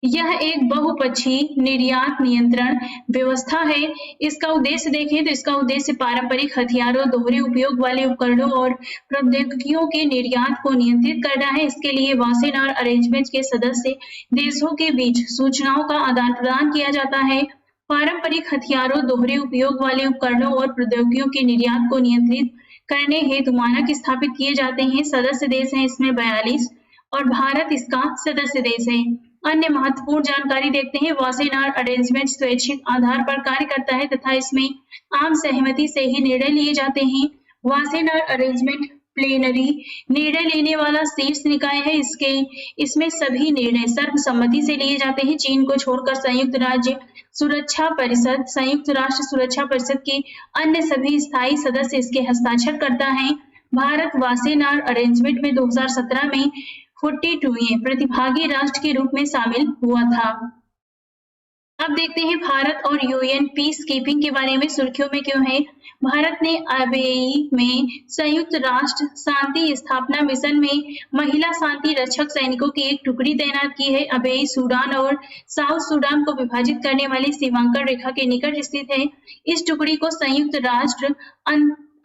[SPEAKER 1] यह एक बहुपक्षीय निर्यात नियंत्रण व्यवस्था है। इसका उद्देश्य देखें तो इसका उद्देश्य पारंपरिक हथियारों, दोहरे उपयोग वाले उपकरणों और प्रौद्योगिकियों के निर्यात को नियंत्रित करना है। इसके लिए वासेनार अरेंजमेंट के सदस्य देशों के बीच सूचनाओं का आदान प्रदान किया जाता है। पारंपरिक हथियारों, दोहरे उपयोग वाले उपकरणों और प्रौद्योगिकियों के निर्यात को नियंत्रित करने हेतु मानक स्थापित किए जाते हैं। सदस्य देश हैं इसमें 42 और भारत इसका सदस्य देश है। अन्य महत्वपूर्ण जानकारी देखते हैं। वासेनार अरेंजमेंट स्वैच्छिक आधार पर कार्य करता है तथा इसमें आम सहमति से ही निर्णय लिए जाते हैं। वासेनार अरेंजमेंट प्लेनरी निर्णय लेने वाला शीर्ष निकाय है। इसमें सभी निर्णय सर्वसम्मति से लिए जाते हैं। चीन को छोड़कर संयुक्त राष्ट्र सुरक्षा परिषद के अन्य सभी स्थायी सदस्य इसके हस्ताक्षर करता है। भारत वासेनार अरेंजमेंट में 2017 में 42वें प्रतिभागी राष्ट्र के रूप में शामिल हुआ था। अब देखते हैं भारत और UN पीस कीपिंग के बारे में, सुर्खियों में क्यों है। भारत ने अबेई में संयुक्त राष्ट्र शांति स्थापना मिशन में महिला शांति रक्षक सैनिकों की एक टुकड़ी तैनात की है। अबेई सूडान और साउथ सूडान को विभाजित करने वाली सीमांकन रेखा के निकट स्थित है। इस टुकड़ी को संयुक्त राष्ट्र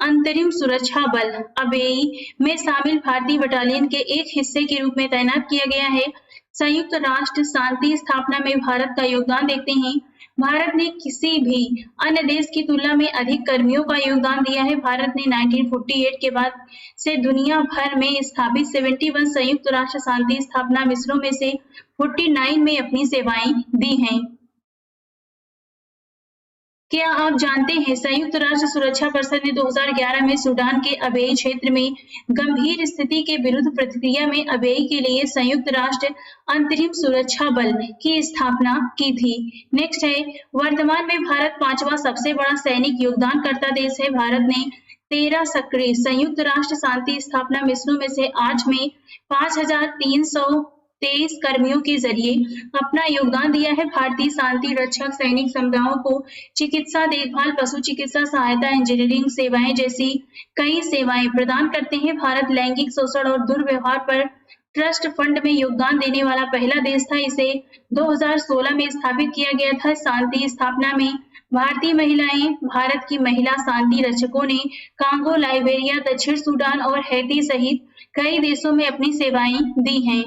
[SPEAKER 1] अंतरिम सुरक्षा बल अबेई में शामिल भारतीय बटालियन के एक हिस्से के रूप में तैनात किया गया है। संयुक्त राष्ट्र शांति स्थापना में भारत का योगदान देखते हैं। भारत ने किसी भी अन्य देश की तुलना में अधिक कर्मियों का योगदान दिया है। भारत ने 1948 के बाद से दुनिया भर में स्थापित 71 संयुक्त राष्ट्र शांति स्थापना मिशनों में से 49 में अपनी सेवाएं दी हैं। क्या आप जानते हैं संयुक्त राष्ट्र सुरक्षा परिषद ने 2011 में सूडान के अबेई क्षेत्र में गंभीर स्थिति के विरुद्ध प्रतिक्रिया में अबेई के लिए संयुक्त राष्ट्र अंतरिम सुरक्षा बल की स्थापना की थी। नेक्स्ट है, वर्तमान में भारत 5वां सबसे बड़ा सैनिक योगदानकर्ता देश है। भारत ने 13 सक्रिय संयुक्त राष्ट्र शांति स्थापना मिशनों में से 8 में 5,323 कर्मियों के जरिए अपना योगदान दिया है। भारतीय शांति रक्षक सैनिक समुदायों को चिकित्सा देखभाल, पशु चिकित्सा सहायता, इंजीनियरिंग सेवाएं जैसी कई सेवाएं प्रदान करते हैं। भारत लैंगिक शोषण और दुर्व्यवहार पर ट्रस्ट फंड में योगदान देने वाला पहला देश था। इसे 2016 में स्थापित किया गया था। शांति स्थापना में भारतीय महिलाएं, भारत की महिला शांति रक्षकों ने कांगो, लाइबेरिया, दक्षिण सूडान और हैती सहित कई देशों में अपनी सेवाएं दी हैं।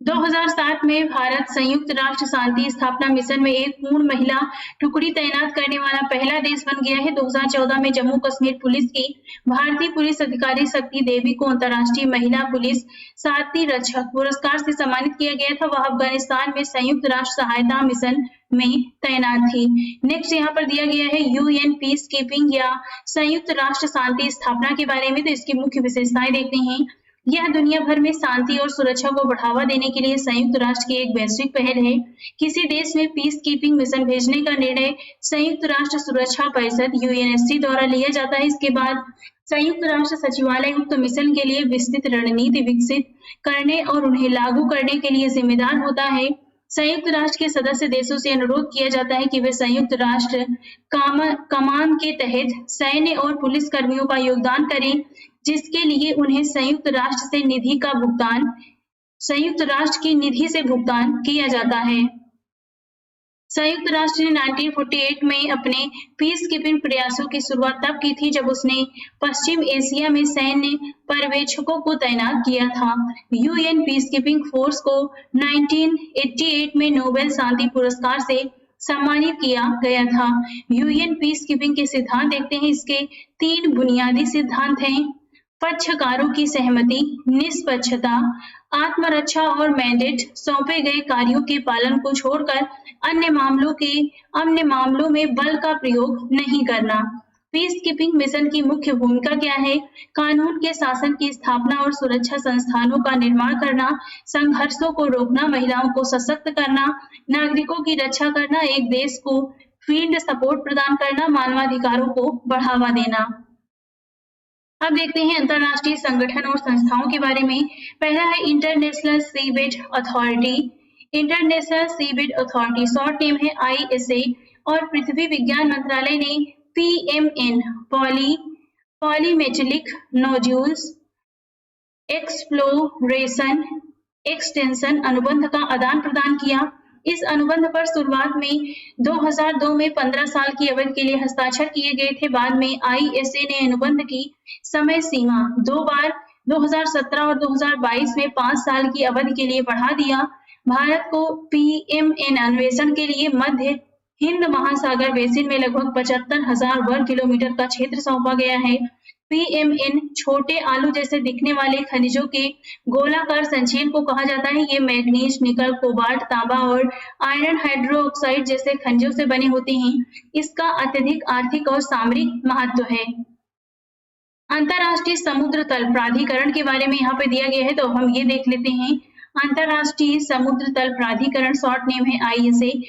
[SPEAKER 1] 2007 में भारत संयुक्त राष्ट्र शांति स्थापना मिशन में एक पूर्ण महिला टुकड़ी तैनात करने वाला पहला देश बन गया है। 2014 में जम्मू कश्मीर पुलिस की भारतीय पुलिस अधिकारी शक्ति देवी को अंतर्राष्ट्रीय महिला पुलिस शांति रक्षक पुरस्कार से सम्मानित किया गया था। वह अफगानिस्तान में संयुक्त राष्ट्र सहायता मिशन में तैनात थी। नेक्स्ट यहाँ पर दिया गया है यूएन पीस कीपिंग या संयुक्त राष्ट्र शांति स्थापना के बारे में। तो इसकी मुख्य विशेषताएं देखते हैं। यह दुनिया भर में शांति और सुरक्षा को बढ़ावा देने के लिए संयुक्त राष्ट्र की एक वैश्विक पहल है। किसी देश में पीस कीपिंग मिशन भेजने का निर्णय संयुक्त राष्ट्र सुरक्षा परिषद यूएनएससी द्वारा लिया जाता है। इसके बाद संयुक्त राष्ट्र सचिवालय उक्त मिशन के लिए विस्तृत रणनीति विकसित करने और उन्हें लागू करने के लिए जिम्मेदार होता है। संयुक्त राष्ट्र के सदस्य देशों से अनुरोध किया जाता है कि वे संयुक्त राष्ट्र कमान के तहत सैन्य और पुलिस कर्मियों का योगदान करें, जिसके लिए उन्हें संयुक्त राष्ट्र की निधि से भुगतान किया जाता है। संयुक्त राष्ट्र ने 1948 में अपने पीस कीपिंग प्रयासों की शुरुआत तब की थी जब उसने पश्चिम एशिया में सैन्य पर्यवेक्षकों को तैनात किया था। यूएन पीस कीपिंग फोर्स को 1988 में नोबेल शांति पुरस्कार से सम्मानित किया गया था। यूएन पीस कीपिंग के सिद्धांत देखते हैं। इसके 3 बुनियादी सिद्धांत हैं: पक्षकारों की सहमति, निष्पक्षता, आत्मरक्षा और मैंडेट सौंपे गए कार्यों के पालन को छोड़कर अन्य मामलों में बल का प्रयोग नहीं करना। पीस कीपिंग मिशन की मुख्य भूमिका क्या है? कानून के शासन की स्थापना और सुरक्षा संस्थानों का निर्माण करना, संघर्षों को रोकना, महिलाओं को सशक्त करना, नागरिकों की रक्षा करना, एक देश को फील्ड सपोर्ट प्रदान करना, मानवाधिकारों को बढ़ावा देना। अब देखते हैं अंतरराष्ट्रीय संगठन और संस्थाओं के बारे में। पहला है international seabed authority. International seabed authority short name है ISA और पृथ्वी विज्ञान मंत्रालय ने PMN polymetallic nodules exploration extension अनुबंध का आदान प्रदान किया। इस अनुबंध पर शुरुआत में 2002 में 15 साल की अवधि के लिए हस्ताक्षर किए गए थे। बाद में ISA ने अनुबंध की समय सीमा 2 बार 2017 और 2022 में 5 साल की अवधि के लिए बढ़ा दिया। भारत को PMN अन्वेषण के लिए मध्य हिंद महासागर बेसिन में लगभग 75,000 वर्ग किलोमीटर का क्षेत्र सौंपा गया है। PMN छोटे आलू जैसे दिखने वाले खनिजों के गोलाकार संचयन को कहा जाता है। ये मैग्नीज, निकल, कोबाल्ट, तांबा और आयरन हाइड्रोक्साइड जैसे खनिजों से बने होते हैं। इसका अत्यधिक आर्थिक और सामरिक महत्व है। अंतरराष्ट्रीय समुद्र तल प्राधिकरण के बारे में यहाँ पे दिया गया है, तो हम ये देख लेते हैं। अंतरराष्ट्रीय समुद्र तल प्राधिकरण शॉर्ट नेम है ISA।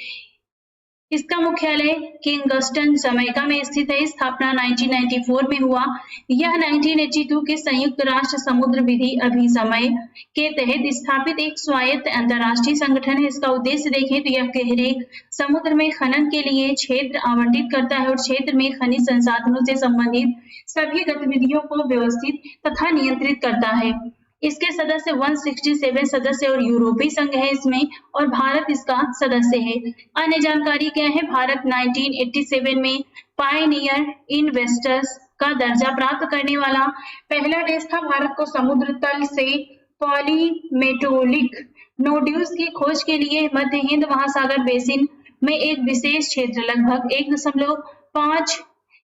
[SPEAKER 1] इसका मुख्यालय किंगस्टन, जमैका में स्थित है। स्थापना 1994 में हुआ। यह 1982 के संयुक्त राष्ट्र समुद्र विधि अभिसमय के तहत स्थापित एक स्वायत्त अंतरराष्ट्रीय संगठन है। इसका उद्देश्य देखें तो यह गहरे समुद्र में खनन के लिए क्षेत्र आवंटित करता है और क्षेत्र में खनिज संसाधनों से संबंधित सभी गतिविधियों को व्यवस्थित तथा नियंत्रित करता है। इसके सदस्य 167 सदस्य और यूरोपीय संघ है इसमें, और भारत इसका सदस्य है। अन्य जानकारी क्या है? भारत 1987 में पायनियर इन्वेस्टर्स का दर्जा प्राप्त करने वाला पहला देश था। भारत को समुद्र तल से पॉलीमेटोलिक नोड्यूल्स की खोज के लिए मध्य हिंद महासागर बेसिन में एक विशेष क्षेत्र लगभग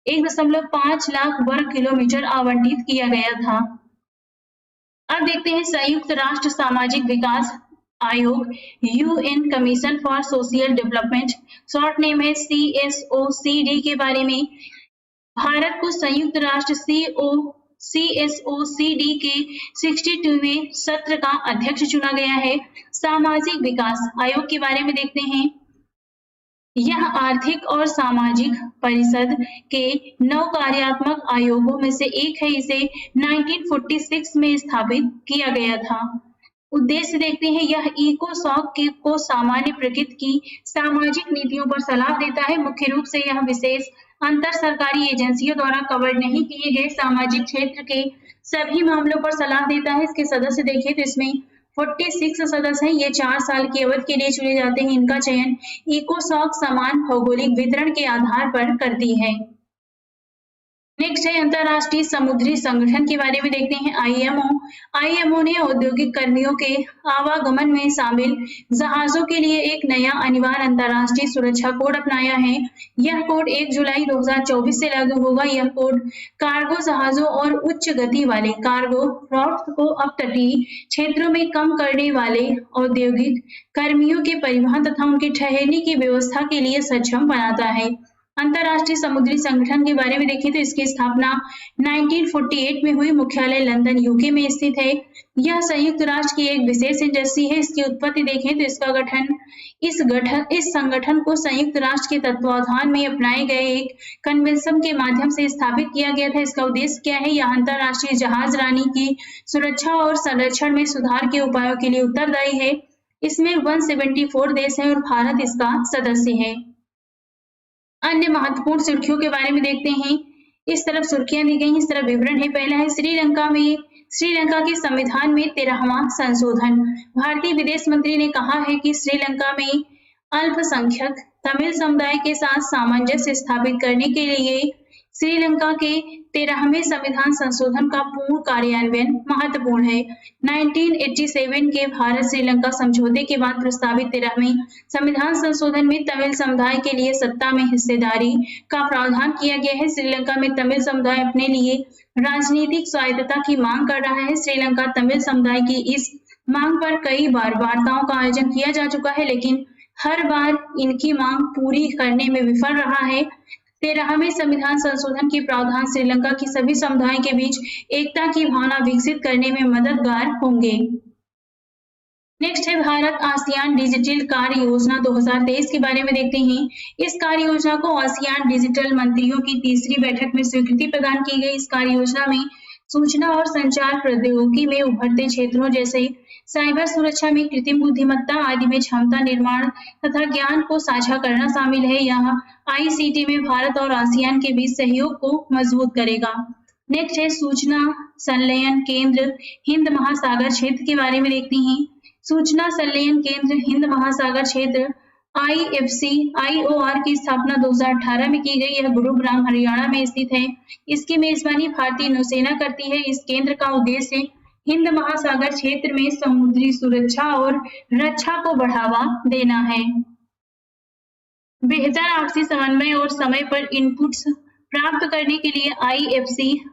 [SPEAKER 1] 1.5 लाख वर्ग किलोमीटर आवंटित किया गया था। अब देखते हैं संयुक्त राष्ट्र सामाजिक विकास आयोग, UN commission for social development, short name है CSOCD के बारे में। भारत को संयुक्त राष्ट्र CSOCD के 62वें सत्र का अध्यक्ष चुना गया है। सामाजिक विकास आयोग के बारे में देखते हैं। यह आर्थिक और सामाजिक परिषद के 9 कार्यात्मक आयोगों में से एक है। इसे 1946 में स्थापित किया गया था। उद्देश्य देखते हैं, यह इकोसॉक को सामान्य प्रकृति की सामाजिक नीतियों पर सलाह देता है। मुख्य रूप से यह विशेष अंतर सरकारी एजेंसियों द्वारा कवर नहीं किए गए सामाजिक क्षेत्र के सभी मामलों पर सलाह देता है। इसके सदस्य देखें तो इसमें 46 सदस्य हैं। ये 4 साल की अवधि के लिए चुने जाते हैं। इनका चयन इकोसॉक समान भौगोलिक वितरण के आधार पर करती है। नेक्स्ट है अंतरराष्ट्रीय समुद्री संगठन के बारे में देखते हैं। आईएमओ ने औद्योगिक कर्मियों के आवागमन में शामिल जहाजों के लिए एक नया अनिवार्य अंतरराष्ट्रीय सुरक्षा कोड अपनाया है। यह कोड 1 जुलाई 2024 से लागू होगा। यह कोड कार्गो जहाजों और उच्च गति वाले कार्गो फ्रॉट्स को अपतटीय क्षेत्रों में कम करने वाले औद्योगिक कर्मियों के परिवहन तथा उनके ठहरने की व्यवस्था के लिए सक्षम बनाता है। अंतरराष्ट्रीय समुद्री संगठन के बारे में देखें तो इसकी स्थापना 1948 में हुई। मुख्यालय लंदन यूके में स्थित है। यह संयुक्त राष्ट्र की एक विशेष एजेंसी है। इसकी उत्पत्ति देखें तो इसका गठन इस संगठन को संयुक्त राष्ट्र के तत्वावधान में अपनाए गए एक कन्वेंशन के माध्यम से स्थापित किया गया था। इसका उद्देश्य क्या है? यह अंतरराष्ट्रीय जहाजरानी की सुरक्षा और संरक्षण में सुधार के उपायों के लिए उत्तरदायी है। इसमें 174 देश हैं और भारत इसका सदस्य है। अन्य महत्वपूर्ण सुर्खियों के बारे में देखते हैं। इस तरफ सुर्खियां दी गई, इस तरफ विवरण है। पहला है श्रीलंका के संविधान में 13वां संशोधन। भारतीय विदेश मंत्री ने कहा है कि श्रीलंका में अल्पसंख्यक तमिल समुदाय के साथ सामंजस्य स्थापित करने के लिए श्रीलंका के 13वें संविधान संशोधन का पूर्ण कार्यान्वयन महत्वपूर्ण है। 1987 के भारत श्रीलंका समझौते के बाद प्रस्तावित 13वें संविधान संशोधन में तमिल समुदाय के लिए सत्ता में हिस्सेदारी का प्रावधान किया गया है। श्रीलंका में तमिल समुदाय अपने लिए राजनीतिक स्वायत्तता की मांग कर रहा है। श्रीलंका तमिल समुदाय की इस मांग पर कई बार वार्ताओं का आयोजन किया जा चुका है, लेकिन हर बार इनकी मांग पूरी करने में विफल रहा है। 13वें संविधान संशोधन के प्रावधान श्रीलंका की सभी समुदाय के बीच एकता की भावना विकसित करने में मददगार होंगे। नेक्स्ट है भारत आसियान डिजिटल कार्य योजना 2023 के बारे में देखते हैं। इस कार्य योजना को आसियान डिजिटल मंत्रियों की तीसरी बैठक में स्वीकृति प्रदान की गई। इस कार्य योजना में सूचना और संचार प्रौद्योगिकी में उभरते क्षेत्रों जैसे साइबर सुरक्षा में कृत्रिम बुद्धिमत्ता आदि में क्षमता निर्माण तथा ज्ञान को साझा करना शामिल है। यहाँ ICT में भारत और आसियान के बीच सहयोग को मजबूत करेगा। नेक्स्ट है सूचना संलयन केंद्र हिंद महासागर क्षेत्र के बारे में देखते हैं। सूचना संलयन केंद्र हिंद महासागर क्षेत्र IOR की स्थापना 2018 में की गई। यह गुरुग्राम हरियाणा में स्थित है। इसकी मेजबानी भारतीय नौसेना करती है। इस केंद्र का उद्देश्य हिंद महासागर क्षेत्र में समुद्री सुरक्षा और रक्षा को बढ़ावा देना है। बेहतर आपसी समन्वय और समय पर इनपुट्स प्राप्त करने के लिए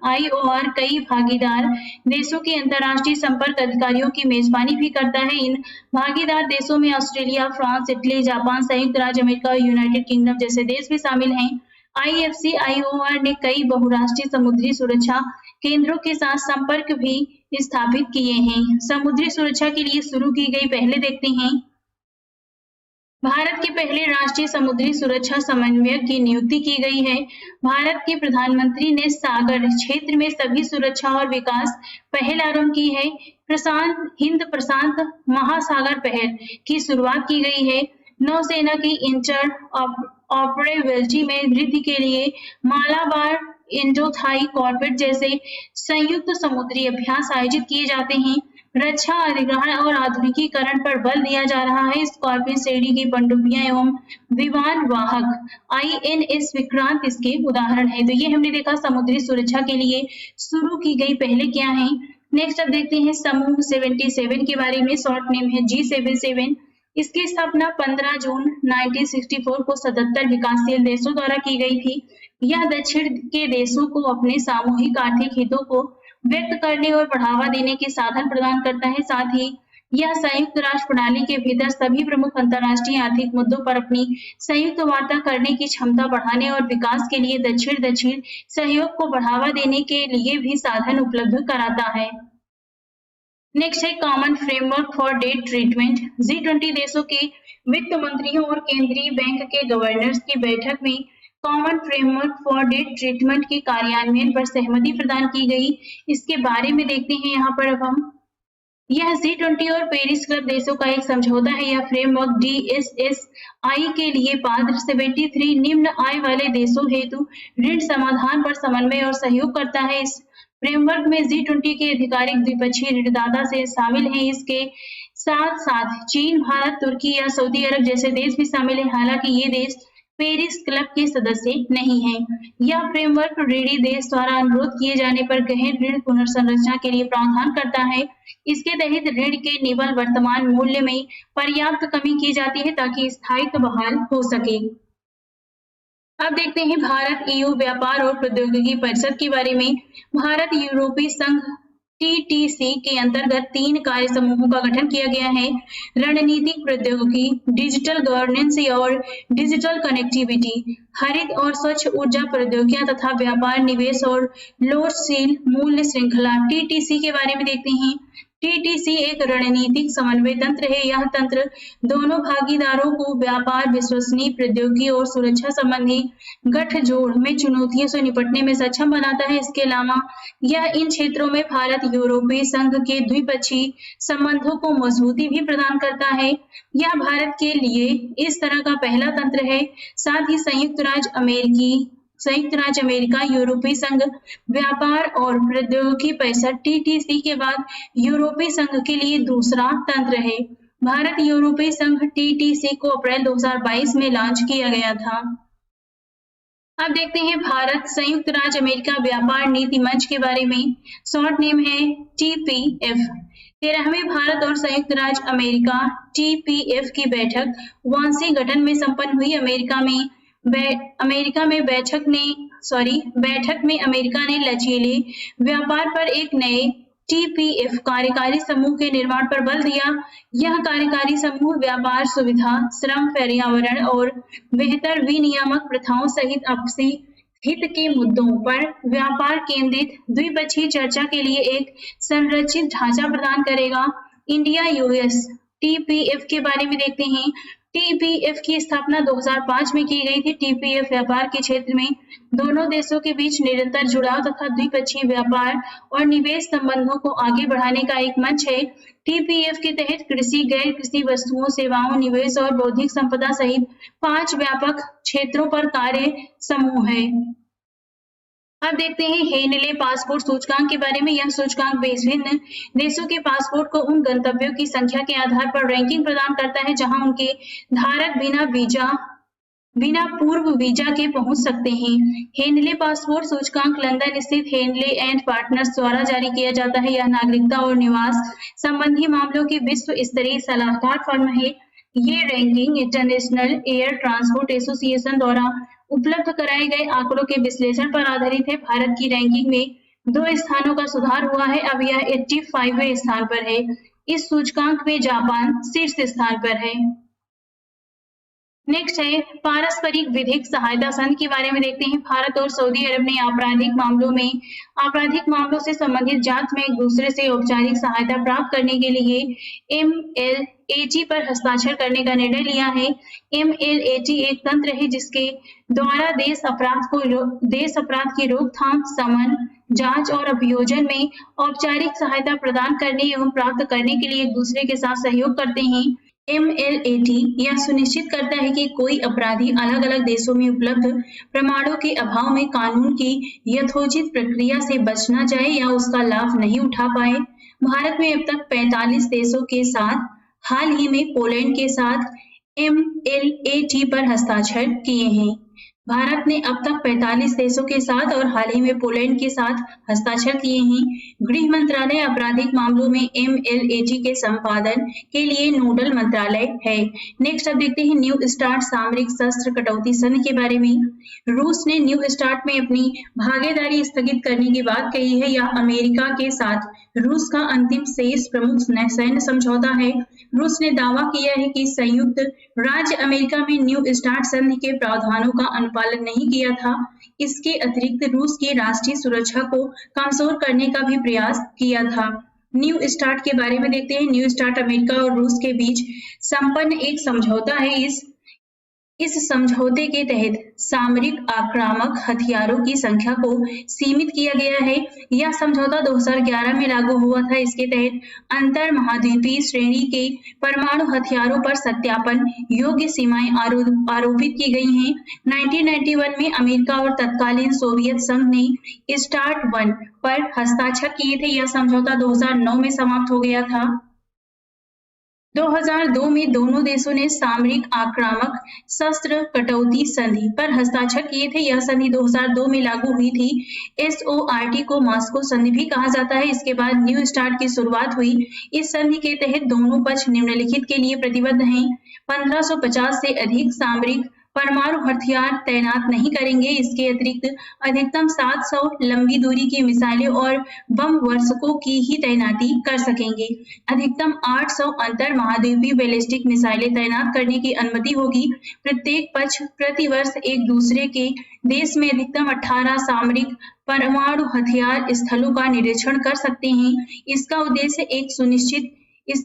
[SPEAKER 1] IOR कई भागीदार देशों के अंतर्राष्ट्रीय संपर्क अधिकारियों की मेजबानी भी करता है। इन भागीदार देशों में ऑस्ट्रेलिया, फ्रांस, इटली, जापान, संयुक्त राज्य अमेरिका और यूनाइटेड किंगडम जैसे देश भी शामिल हैं। IOR ने कई बहुराष्ट्रीय समुद्री सुरक्षा केंद्रों के साथ संपर्क भी स्थापित किए हैं। समुद्री सुरक्षा के लिए शुरू की गई पहले देखते हैं। भारत के पहले राष्ट्रीय समुद्री सुरक्षा समन्वयक की नियुक्ति की गई है। भारत के प्रधानमंत्री ने सागर क्षेत्र में सभी सुरक्षा और विकास पहल आरंभ की है। हिंद प्रशांत महासागर पहल की शुरुआत की गई है। नौसेना की इंटर ऑपरेबिलिटी में वृद्धि के लिए मालाबार, इंडो-थाई कॉर्वेट जैसे संयुक्त समुद्री अभ्यास आयोजित किए जाते हैं। रक्षा अधिग्रहण और आधुनिकीकरण पर बल दिया जा रहा है। स्कॉर्पियन श्रेणी की पनडुब्बियां एवं विमान वाहक INS विक्रांत इसके उदाहरण है। तो ये हमने देखा समुद्री सुरक्षा के लिए शुरू की गई पहले क्या है। नेक्स्ट अब देखते हैं समूह 77 के बारे में। शॉर्ट नेम है G77। इसकी स्थापना 15 जून 1964 को 77 विकासशील देशों द्वारा की गई थी। यह दक्षिण के देशों को अपने सामूहिक आर्थिक हितों को व्यक्त करने और बढ़ावा देने के साधन प्रदान करता है। साथ ही यह संयुक्त राष्ट्र प्रणाली के भीतर सभी प्रमुख अंतर्राष्ट्रीय आर्थिक मुद्दों पर अपनी संयुक्त वार्ता करने की क्षमता बढ़ाने और विकास के लिए दक्षिण-दक्षिण सहयोग को बढ़ावा देने के लिए भी साधन उपलब्ध कराता है। नेक्स्ट है common framework for debt treatment. G20 देशों के वित्त मंत्रियों और केंद्रीय बैंक के गवर्नर्स की बैठक में common framework for debt treatment के कार्यान्वयन पर सहमति प्रदान की गई। इसके बारे में देखते हैं यहाँ पर अब हम। यह G20 और पेरिस क्लब देशों का एक समझौता है। यह फ्रेमवर्क DSSI के लिए पात्र 73 निम्न आय वाले देशों हेतु ऋण समाधान पर समन्वय और सहयोग करता है। इस फ्रेमवर्क में G20 के आधिकारिक द्विपक्षीय ऋणदाता से शामिल हैं। इसके साथ साथ चीन, भारत, तुर्की या सऊदी अरब जैसे देश भी शामिल हैं। हालांकि ये देश पेरिस क्लब के सदस्य नहीं हैं। यह फ्रेमवर्क ऋणी देश द्वारा अनुरोध किए जाने पर गहन ऋण पुनर्संरचना के लिए प्रावधान करता है। इसके तहत ऋण के निवल वर्तमान मूल्य में पर्याप्त कमी की जाती है ताकि स्थायित्व बहाल हो सके। अब देखते हैं भारत EU व्यापार और प्रौद्योगिकी परिषद के बारे में। भारत यूरोपीय संघ TTC के अंतर्गत 3 कार्य समूहों का गठन किया गया है। रणनीतिक प्रौद्योगिकी, डिजिटल गवर्नेंस और डिजिटल कनेक्टिविटी, हरित और स्वच्छ ऊर्जा प्रौद्योगिकियां तथा व्यापार, निवेश और लोचशील मूल्य श्रृंखला। TTC के बारे में देखते हैं। TTC एक रणनीतिक समन्वय तंत्र है। यह तंत्र दोनों भागीदारों को व्यापार, विश्वसनीय प्रौद्योगिकी और सुरक्षा संबंधी गठजोड़ में चुनौतियों से निपटने में सक्षम बनाता है। इसके अलावा यह इन क्षेत्रों में भारत यूरोपीय संघ के द्विपक्षीय संबंधों को मजबूती भी प्रदान करता है। यह भारत के लिए इस तरह का पहला तंत्र है। साथ ही संयुक्त राज्य अमेरिका यूरोपीय संघ व्यापार और प्रौद्योगिकी परिषद TTC के बाद यूरोपीय संघ के लिए दूसरा तंत्र है। भारत यूरोपीय संघ TTC को अप्रैल 2022 में लॉन्च किया गया था। अब देखते हैं भारत संयुक्त राज्य अमेरिका व्यापार नीति मंच के बारे में। शॉर्ट नेम है TPF। 13वें भारत और संयुक्त राज्य अमेरिका TPF की बैठक वार्षिक गठन में संपन्न हुई। बैठक में अमेरिका ने लचीले व्यापार पर एक नए TPF कार्यकारी समूह के निर्माण पर बल दिया। यह कार्यकारी समूह व्यापार सुविधा, श्रम, पर्यावरण और बेहतर विनियामक प्रथाओं सहित आपसी हित के मुद्दों पर व्यापार केंद्रित द्विपक्षीय चर्चा के लिए एक संरचित ढांचा प्रदान करेगा। इंडिया US TPF के बारे में देखते हैं। TPF की स्थापना 2005 में की गई थी। TPF व्यापार के क्षेत्र में दोनों देशों के बीच निरंतर जुड़ाव तथा द्विपक्षीय व्यापार और निवेश संबंधों को आगे बढ़ाने का एक मंच है। TPF के तहत कृषि, गैर कृषि वस्तुओं, सेवाओं, निवेश और बौद्धिक संपदा सहित 5 व्यापक क्षेत्रों पर कार्य समूह है। अब देखते हैं हेनले पासपोर्ट सूचकांक के बारे में। यह सूचकांक विभिन्न देशों के पासपोर्ट को उन गंतव्यों की संख्या के आधार पर रैंकिंग प्रदान करता है जहां उनके धारक बिना पूर्व वीजा के पहुंच सकते हैं। हेनले पासपोर्ट सूचकांक लंदन स्थित हेनले एंड पार्टनर्स द्वारा जारी किया जाता है। यह नागरिकता और निवास संबंधी मामलों की विश्व स्तरीय सलाहकार फर्म है। ये ranking international air transport association द्वारा उपलब्ध कराए गए आंकड़ों के विश्लेषण पर आधारित है। भारत की रैंकिंग में 2 स्थानों का सुधार हुआ है। अब यह 85वें स्थान पर है। इस सूचकांक में जापान शीर्ष स्थान पर है। नेक्स्ट है पारस्परिक विधिक सहायता संघ के बारे में देखते हैं। भारत और सऊदी अरब ने आपराधिक मामलों से संबंधित जांच में एक दूसरे से औपचारिक सहायता प्राप्त करने के लिए MLAT पर हस्ताक्षर करने का निर्णय लिया है। MLAT एक तंत्र है जिसके द्वारा देश अपराध की रोकथाम, समन, जांच और अभियोजन में औपचारिक सहायता प्रदान करने एवं प्राप्त करने के लिए एक दूसरे के साथ सहयोग करते हैं। MLAT यह सुनिश्चित करता है कि कोई अपराधी अलग अलग देशों में उपलब्ध प्रमाणों के अभाव में कानून की यथोचित प्रक्रिया से बच न जाए या उसका लाभ नहीं उठा पाए। भारत में अब तक 45 देशों के साथ, हाल ही में पोलैंड के साथ MLAT पर हस्ताक्षर किए हैं। भारत ने अब तक 45 देशों के साथ और हाल ही में पोलैंड के साथ हस्ताक्षर किए हैं। गृह मंत्रालय आपराधिक मामलों में MLAT के संपादन के लिए नोडल मंत्रालय है। नेक्स्ट अब देखते हैं न्यू स्टार्ट सामरिक शस्त्र कटौती संधि के बारे में। रूस ने न्यू स्टार्ट में अपनी भागीदारी स्थगित करने की बात कही है। यह अमेरिका के साथ रूस का अंतिम शेष प्रमुख सैन्य समझौता है। रूस ने दावा किया है कि संयुक्त राज्य अमेरिका में न्यू स्टार्ट संधि के प्रावधानों का अनुपालन नहीं किया था। इसके अतिरिक्त रूस की राष्ट्रीय सुरक्षा को कमजोर करने का भी प्रयास किया था। न्यू स्टार्ट के बारे में देखते हैं। न्यू स्टार्ट अमेरिका और रूस के बीच संपन्न एक समझौता है। इस समझौते के तहत सामरिक आक्रामक हथियारों की संख्या को सीमित किया गया है। यह समझौता 2011 में लागू हुआ था। इसके तहत अंतर महाद्वीपीय श्रेणी के परमाणु हथियारों पर सत्यापन योग्य सीमाएं आरोपित की गई हैं। 1991 में अमेरिका और तत्कालीन सोवियत संघ ने स्टार्ट 1 पर हस्ताक्षर किए थे। यह समझौता 2009 में समाप्त हो गया था। 2002 में दोनों देशों ने सामरिक आक्रामक शस्त्र कटौती संधि पर हस्ताक्षर किए थे। यह संधि 2002 में लागू हुई थी। SORT को मॉस्को संधि भी कहा जाता है। इसके बाद न्यू स्टार्ट की शुरुआत हुई। इस संधि के तहत दोनों पक्ष निम्नलिखित के लिए प्रतिबद्ध हैं। 1550 से अधिक सामरिक परमाणु हथियार तैनात नहीं करेंगे। इसके अतिरिक्त अधिकतम 700 लंबी दूरी की मिसाइलें और बम वर्षकों की ही तैनाती कर सकेंगे। अधिकतम 800 अंतर महाद्वीपीय बैलिस्टिक मिसाइलें तैनात करने की अनुमति होगी। प्रत्येक पक्ष प्रतिवर्ष एक दूसरे के देश में अधिकतम 18 सामरिक परमाणु हथियार स्थलों का निरीक्षण कर सकते हैं। इसका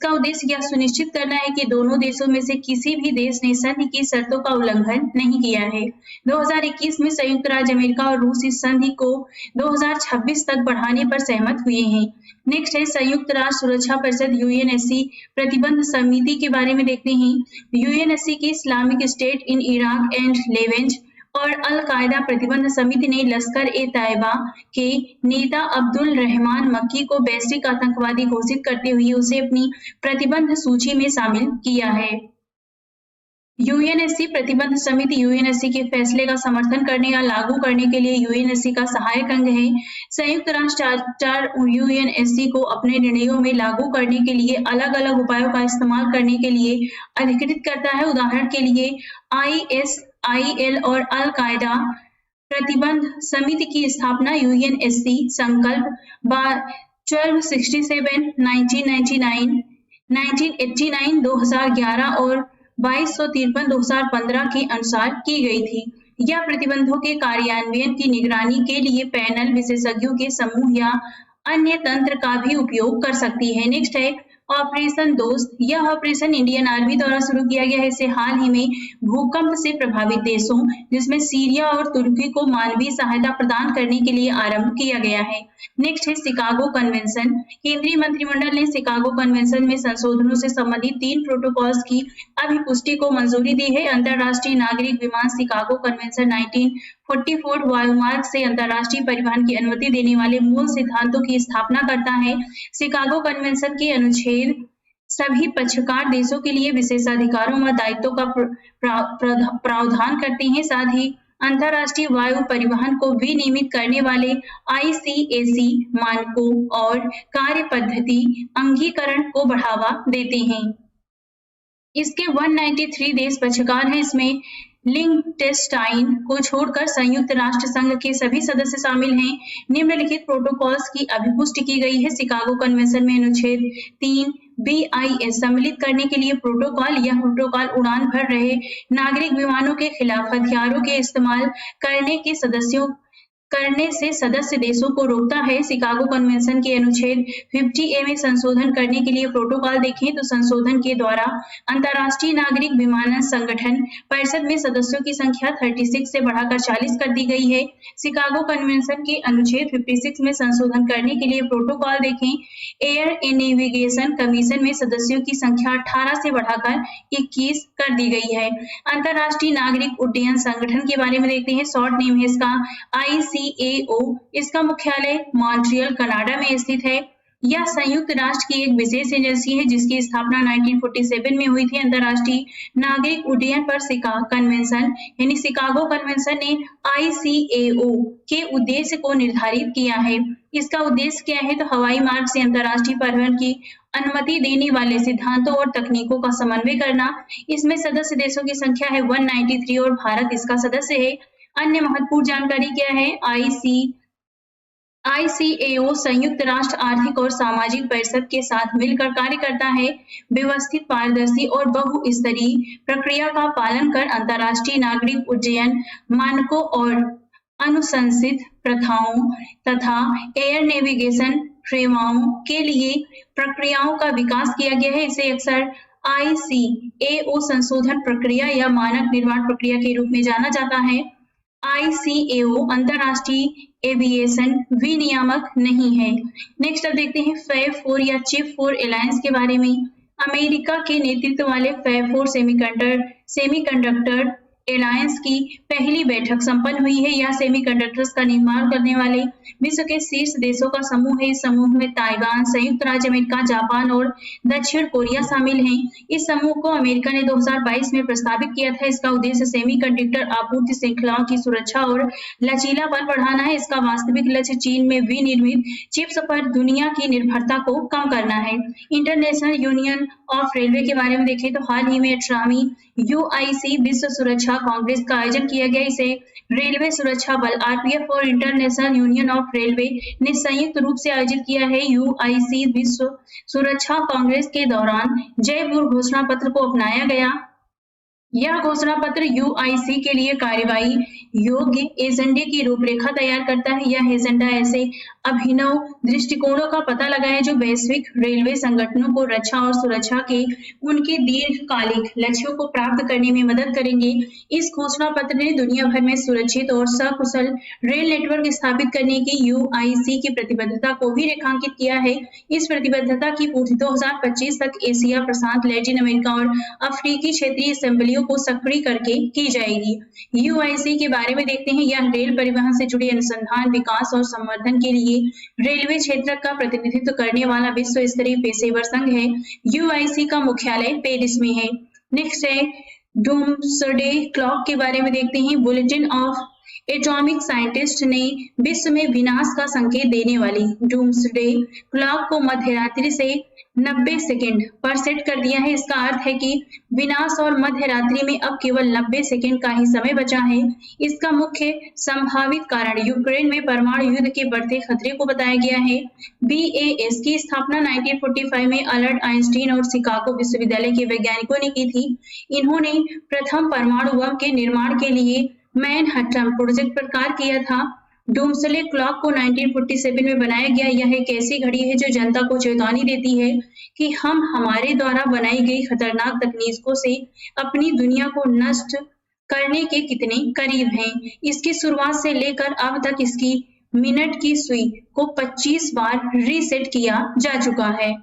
[SPEAKER 1] उद्देश्य यह सुनिश्चित करना है कि दोनों देशों में से किसी भी देश ने संधि की शर्तों का उल्लंघन नहीं किया है। 2021 में संयुक्त राज्य अमेरिका और रूस इस संधि को 2026 तक बढ़ाने पर सहमत हुए हैं। नेक्स्ट है संयुक्त राष्ट्र सुरक्षा परिषद UNSC प्रतिबंध समिति के बारे में देखते हैं। UNSC की Islamic state in Iraq and Levant और अल कायदा प्रतिबंध समिति ने लश्कर-ए-तैयबा के नेता अब्दुल रहमान मक्की को वैश्विक आतंकवादी घोषित करते हुए उसे अपनी प्रतिबंध सूची में शामिल किया है। UNSC प्रतिबंध समिति UNSC के फैसले का समर्थन करने या लागू करने के लिए UNSC का सहायक अंग है। संयुक्त राष्ट्र चार्टर UNSC को अपने निर्णयों में लागू करने के लिए अलग अलग उपायों का इस्तेमाल करने के लिए अधिकृत करता है। उदाहरण के लिए ISIL और अल कायदा प्रतिबंध समिति की स्थापना UNSC संकल्प 1267, 1999, 1989, 2011 और 2253 2015 के अनुसार की गई थी। यह प्रतिबंधों के कार्यान्वयन की निगरानी के लिए पैनल विशेषज्ञों के समूह या अन्य तंत्र का भी उपयोग कर सकती है। नेक्स्ट है ऑपरेशन दोस्त। यह ऑपरेशन इंडियन आर्मी द्वारा शुरू किया गया है। इसे हाल ही में भूकंप से प्रभावित देशों जिसमें सीरिया और तुर्की को मानवीय सहायता प्रदान करने के लिए आरंभ किया गया है। नेक्स्ट है शिकागो कन्वेंशन। केंद्रीय मंत्रिमंडल ने शिकागो कन्वेंशन में संशोधनों से संबंधित 3 प्रोटोकॉल्स की अभिपुष्टि को मंजूरी दी है। अंतरराष्ट्रीय नागरिक विमान शिकागो कन्वेंशन 1944 वायुमार्ग से अंतरराष्ट्रीय परिवहन की अनुमति देने वाले मूल सिद्धांतों की स्थापना करता है। शिकागो कन्वेंशन के अनुच्छेद सभी पक्षकार देशों के लिए विशेषाधिकारों व दायित्वों का प्रावधान करते हैं। साथ ही अंतरराष्ट्रीय वायु परिवहन को विनियमित करने वाले ICAC मानकों और कार्य पद्धति अंगीकरण को बढ़ावा देते हैं। इसके 193 देश पक्षकार हैं। इसमें लिंकटेनस्टाइन को छोड़कर संयुक्त राष्ट्र संघ के सभी सदस्य शामिल हैं। निम्नलिखित प्रोटोकॉल्स की अभिपुष्टि की गई है। शिकागो कन्वेंशन में अनुच्छेद 3 BIS सम्मिलित करने के लिए प्रोटोकॉल। यह प्रोटोकॉल उड़ान भर रहे नागरिक विमानों के खिलाफ हथियारों के इस्तेमाल करने से सदस्य देशों को रोकता है। शिकागो कन्वेंशन के अनुच्छेद 50A में संशोधन करने के लिए प्रोटोकॉल देखें तो संशोधन के द्वारा अंतरराष्ट्रीय नागरिक विमानन संगठन परिषद में सदस्यों की संख्या 36 से बढ़ाकर 40 कर दी गई है। शिकागो कन्वेंशन के अनुच्छेद 56 में संशोधन करने के लिए प्रोटोकॉल देखें। एयर नेविगेशन कमीशन में सदस्यों की संख्या 18 से बढ़ाकर 21 कर दी गई है। अंतरराष्ट्रीय नागरिक उड्डयन संगठन के बारे में देखते हैं। शॉर्ट नेम है इसका ICAO। इसका मुख्यालय मॉन्ट्रियल कनाडा में स्थित है। यह संयुक्त राष्ट्र की एक विशेष एजेंसी है जिसकी स्थापना 1947 में हुई थी। अंतर्राष्ट्रीय नागरिक उड्डयन पर कन्वेंशन यानी शिकागो कन्वेंशन ने ICAO के उद्देश्य को निर्धारित किया है। इसका उद्देश्य क्या है? तो हवाई मार्ग से अंतर्राष्ट्रीय परिवहन की अनुमति देने वाले सिद्धांतों और तकनीकों का समन्वय करना। इसमें सदस्य देशों की संख्या है 193 और भारत इसका सदस्य है। अन्य महत्वपूर्ण जानकारी क्या है? ICAO संयुक्त राष्ट्र आर्थिक और सामाजिक परिषद के साथ मिलकर कार्य करता है। व्यवस्थित, पारदर्शी और बहुस्तरीय प्रक्रिया का पालन कर अंतर्राष्ट्रीय नागरिक उड्डयन मानकों और अनुशंसित प्रथाओं तथा एयर नेविगेशन सेवाओं के लिए प्रक्रियाओं का विकास किया गया है। इसे अक्सर ICAO संशोधन प्रक्रिया या मानक निर्माण प्रक्रिया के रूप में जाना जाता है। ICAO अंतर्राष्ट्रीय एविएशन विनियामक नहीं है। नेक्स्ट अब देखते हैं फैब 4 या चिप 4 अलायंस के बारे में। अमेरिका के नेतृत्व वाले फैब 4 सेमीकंडक्टर अलायंस की पहली बैठक संपन्न हुई है। यह सेमीकंडक्टर्स का निर्माण करने वाले विश्व के शीर्ष देशों का समूह है। इस समूह में ताइवान, संयुक्त राज्य अमेरिका, जापान और दक्षिण कोरिया शामिल हैं। इस समूह को अमेरिका ने 2022 में प्रस्तावित किया था। इसका उद्देश्य सेमीकंडक्टर आपूर्ति श्रृंखलाओं की सुरक्षा और लचीलापन बढ़ाना है। इसका वास्तविक लक्ष्य चीन में विनिर्मित चिप्स पर दुनिया की निर्भरता को कम करना है। इंटरनेशनल यूनियन ऑफ रेलवे के बारे में देखें तो हाल ही में 18वीं UIC विश्व सुरक्षा कांग्रेस का आयोजन किया गया। इसे रेलवे सुरक्षा बल RPF और इंटरनेशनल यूनियन ऑफ रेलवे ने संयुक्त रूप से आयोजित किया है। UIC विश्व सुरक्षा कांग्रेस के दौरान जयपुर घोषणा पत्र को अपनाया गया। यह घोषणा पत्र UIC के लिए कार्यवाही योग्य एजेंडे की रूपरेखा तैयार करता है। यह एजेंडा ऐसे अभिनव दृष्टिकोणों का पता लगाए जो वैश्विक रेलवे संगठनों को रक्षा और सुरक्षा के उनके दीर्घकालिक लक्ष्यों को प्राप्त करने में मदद करेंगे। इस घोषणा पत्र ने दुनिया भर में सुरक्षित और सकुशल रेल नेटवर्क स्थापित करने की UIC की प्रतिबद्धता को भी रेखांकित किया है। इस प्रतिबद्धता की पूर्ति 2025 तक एशिया, प्रशांत, लैटिन अमेरिका और अफ्रीकी क्षेत्रीय असेंबलियों को सक्रिय करके की जाएगी। UIC के बारे में देखते हैं। यह रेल परिवहन से जुड़े अनुसंधान, विकास और संवर्धन के लिए रेलवे क्षेत्र का प्रतिनिधित्व करने वाला विश्व स्तरीय पेशेवर संघ है। UIC का मुख्यालय पेरिस में है। नेक्स्ट है डूम्सडे क्लॉक के बारे में देखते हैं। बुलेटिन ऑफ एटॉमिक साइंटिस्ट ने विश्व में विनाश का संकेत देने वाली डूम्सडे क्लॉक को मध्यरात्रि से 90 सेकेंड पर सेट कर दिया है। इसका अर्थ है कि विनाश और मध्यरात्रि में अब केवल 90 सेकेंड का ही समय बचा है। इसका मुख्य संभावित कारण यूक्रेन में परमाणु युद्ध के बढ़ते खतरे को बताया गया है। BAS की स्थापना 1945 में अल्बर्ट आइंस्टीन और शिकागो विश्वविद्यालय के वैज्ञानिकों ने की थी। इन्होंने प्रथम परमाणु बम के निर्माण के लिए मैनहट्टन प्रोजेक्ट पर कार्य किया था। डूम्सडे क्लॉक को 1947 में बनाया गया। यह एक ऐसी घड़ी है जो जनता को चेतावनी देती है कि हम हमारे द्वारा बनाई गई खतरनाक तकनीकों से अपनी दुनिया को नष्ट करने के कितने करीब हैं। इसकी शुरुआत से लेकर अब तक इसकी मिनट की सुई को 25 बार रीसेट किया जा चुका है।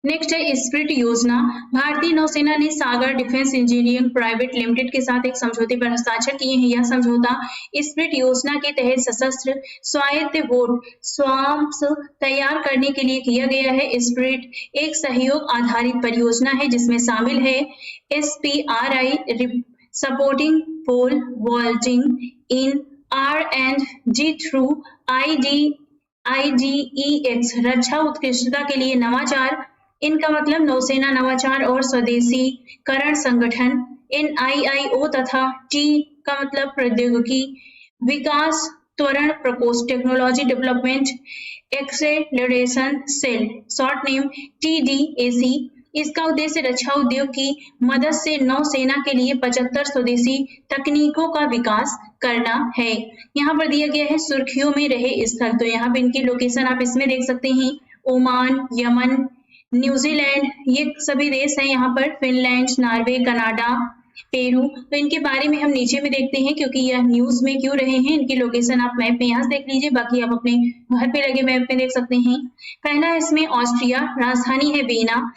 [SPEAKER 1] नेक्स्ट है स्पिरिट योजना। भारतीय नौसेना ने सागर डिफेंस इंजीनियरिंग प्राइवेट लिमिटेड के साथ एक समझौते पर हस्ताक्षर किए हैं। यह समझौता स्पिरिट योजना के तहत सशस्त्र स्वायत्त बोट स्वाम्स तैयार करने के लिए किया गया है। स्पिरिट एक सहयोग आधारित परियोजना है जिसमें शामिल है SPRI सपोर्टिंग पोल वॉल्टिंग इन R&G थ्रू IDEX रक्षा उत्कृष्टता के लिए नवाचार। इनका मतलब नौसेना नवाचार और स्वदेशीकरण संगठन NIIO तथा T का मतलब प्रौद्योगिकी विकास त्वरण प्रकोष्ठ technology development acceleration cell short name TDAC। इसका उद्देश्य रक्षा उद्योग की मदद से नौसेना के लिए 75 स्वदेशी तकनीकों का विकास करना है। यहाँ पर दिया गया है सुर्खियों में रहे स्थल। तो यहाँ पे इनकी लोकेशन आप इसमें देख सकते हैं। ओमान, यमन, न्यूजीलैंड, ये सभी देश हैं यहाँ पर। Finland, Norway, Canada, Peru. तो इनके बारे में हम नीचे में देखते हैं क्योंकि यह न्यूज में क्यों रहे हैं। इनकी लोकेशन आप मैप में यहाँ से देख लीजिए, बाकी आप अपने घर पे लगे मैप में देख सकते हैं। पहला इसमें ऑस्ट्रिया, राजधानी है वीना।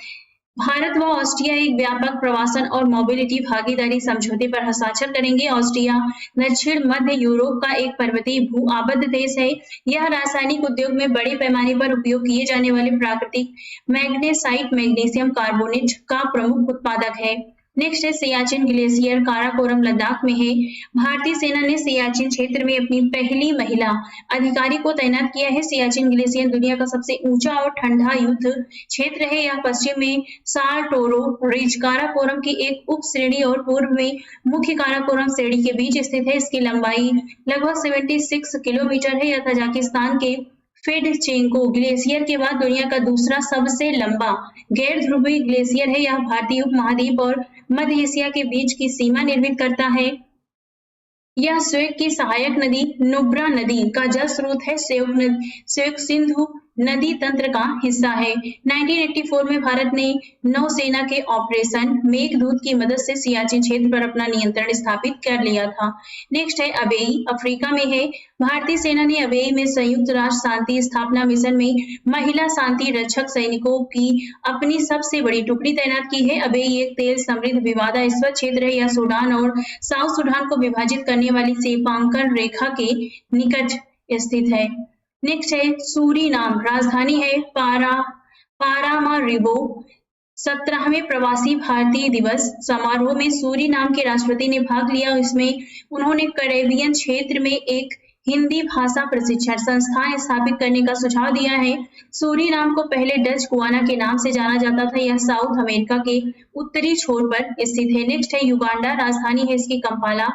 [SPEAKER 1] भारत व ऑस्ट्रिया एक व्यापक प्रवासन और मोबिलिटी भागीदारी समझौते पर हस्ताक्षर करेंगे। ऑस्ट्रिया दक्षिण मध्य यूरोप का एक पर्वतीय भू आबद्ध देश है। यह रासायनिक उद्योग में बड़े पैमाने पर उपयोग किए जाने वाले प्राकृतिक मैग्नेसाइट मैग्नीशियम कार्बोनेट का प्रमुख उत्पादक है। नेक्स्ट है सियाचिन ग्लेशियर काराकोरम लद्दाख में है। भारतीय सेना ने सियाचिन क्षेत्र में अपनी पहली महिला अधिकारी को तैनात किया है। सियाचिन ग्लेशियर दुनिया का सबसे ऊंचा और ठंडा युद्ध क्षेत्र है। यह पश्चिम में सालटोरो रिज काराकोरम की एक उप श्रेणी और पूर्व में मुख्य काराकोरम श्रेणी के बीच स्थित है। इसकी लंबाई लगभग 76 किलोमीटर है। यह तजाकिस्तान के फेडचेंको ग्लेशियर के बाद दुनिया का दूसरा सबसे लंबा गैर ध्रुवीय ग्लेशियर है। यह भारतीय उपमहाद्वीप और मध्य एशिया के बीच की सीमा निर्मित करता है। यह स्वेक की सहायक नदी नुब्रा नदी का जल स्रोत है। स्वेक सिंधु नदी तंत्र का हिस्सा है। 1984 में भारत ने नौसेना के ऑपरेशन मेघदूत की मदद से सियाचिन क्षेत्र पर अपना नियंत्रण स्थापित कर लिया था। नेक्स्ट है अबेई, अफ्रीका में है। भारतीय सेना ने अबेई में संयुक्त राष्ट्र शांति स्थापना मिशन में महिला शांति रक्षक सैनिकों की अपनी सबसे बड़ी टुकड़ी तैनात की है। अबेई एक तेल समृद्ध विवादास्पद क्षेत्र है। यह सूडान और साउथ सूडान को विभाजित करने वाली सीमांकन रेखा के निकट स्थित है। नेक्स्ट है सूरीनाम, राजधानी है पारामारिबो। 17वें प्रवासी भारतीय दिवस समारोह में सूरीनाम के राष्ट्रपति ने भाग लिया। इसमें उन्होंने कैरेबियन क्षेत्र में एक हिंदी भाषा प्रशिक्षण संस्थान स्थापित करने का सुझाव दिया है। सूरीनाम को पहले डच गुआना के नाम से जाना जाता था। यह साउथ अमेरिका के उत्तरी छोर पर स्थित है। नेक्स्ट है युगांडा, राजधानी है इसकी कंपाला।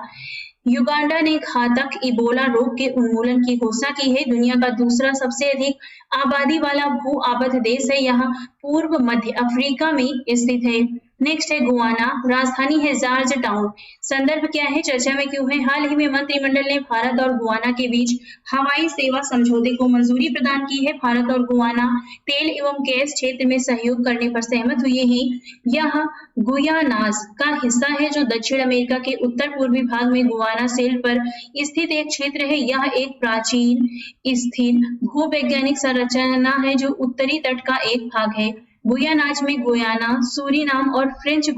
[SPEAKER 1] युगांडा ने घातक इबोला रोग के उन्मूलन की घोषणा की है। दुनिया का दूसरा सबसे अधिक आबादी वाला भू आबद्ध देश है। यह पूर्व मध्य अफ्रीका में स्थित है। नेक्स्ट है गुआना, राजधानी है जॉर्ज टाउन। संदर्भ क्या है, चर्चा में क्यों है? हाल ही में मंत्रिमंडल ने भारत और गुआना के बीच हवाई सेवा समझौते को मंजूरी प्रदान की है। भारत और गुआना तेल एवं गैस क्षेत्र में सहयोग करने पर सहमत हुए हैं। यह गुयानास का हिस्सा है जो दक्षिण अमेरिका के उत्तर पूर्वी भाग में गुआना सेल पर स्थित एक क्षेत्र है। यह एक प्राचीन स्थिर भूवैज्ञानिक संरचना है जो उत्तरी तट का एक भाग है। गुयानाज में गुयाना, सूरीनाम और फ्रेंच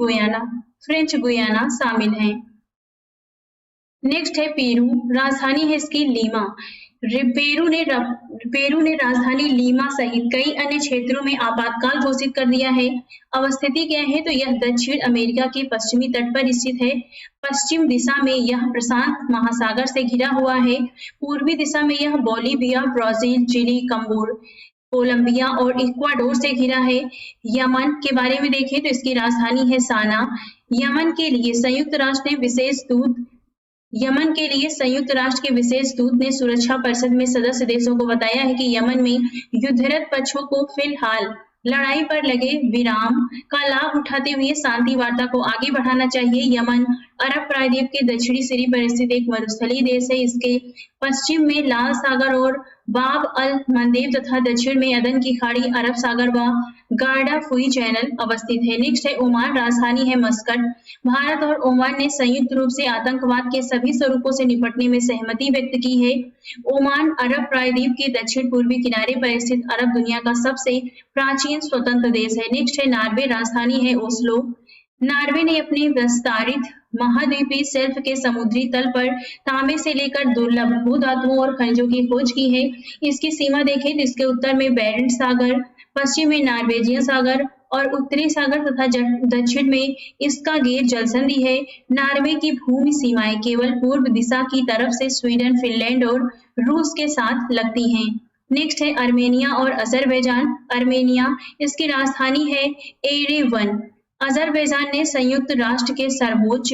[SPEAKER 1] गुयाना शामिल हैं। नेक्स्ट है पेरू, राजधानी है इसकी लीमा। पेरू ने राजधानी लीमा सहित कई अन्य क्षेत्रों में आपातकाल घोषित कर दिया है। अवस्थिति क्या है, तो यह दक्षिण अमेरिका के पश्चिमी तट पर स्थित है। पश्चिम दिशा में यह प्रशांत महासागर से घिरा हुआ है। पूर्वी दिशा में यह बोलीविया, ब्राजील, चिली, कोलंबिया और इक्वाडोर से घिरा है। यमन के बारे में देखें तो इसकी राजधानी है साना। यमन के लिए संयुक्त राष्ट्र के विशेष दूत ने सुरक्षा परिषद में सदस्य देशों को बताया है कि यमन में युद्धरत पक्षों को फिलहाल लड़ाई पर लगे विराम का लाभ उठाते हुए शांति वार्ता को आगे बढ़ाना चाहिए। यमन अरब प्रायद्वीप के दक्षिणी सिरे पर स्थित एक मरुस्थलीय देश है। इसके पश्चिम में लाल सागर और बाब अल मंदेब तथा दक्षिण में अदन की खाड़ी, अरब सागर व गार्डाफुई चैनल अवस्थित है। नेक्स्ट है ओमान, राजधानी है मस्कट। भारत और ओमान ने संयुक्त रूप से आतंकवाद के सभी स्वरूपों से निपटने में सहमति व्यक्त की है। ओमान अरब प्रायद्वीप के दक्षिण पूर्वी किनारे पर स्थित अरब दुनिया का सबसे प्राचीन स्वतंत्र देश है। नेक्स्ट है नार्वे, राजधानी है ओस्लो। नार्वे ने अपने विस्तारित महाद्वीपीय शेल्फ के समुद्री तल पर तांबे से लेकर दुर्लभ भूधातुओं और खनिजों की खोज की है। इसकी सीमा देखें तो इसके उत्तर में बेरेंट सागर, पश्चिम में नॉर्वेजियन सागर और उत्तरी सागर तथा दक्षिण में इसका गेर जलसंधि है। नार्वे की भूमि सीमाएं केवल पूर्व दिशा की तरफ से स्वीडन, फिनलैंड और रूस के साथ लगती हैं। नेक्स्ट है अर्मेनिया और अजरबैजान। अर्मेनिया, इसकी राजधानी है एरेवन। अजरबैजान ने संयुक्त राष्ट्र के सर्वोच्च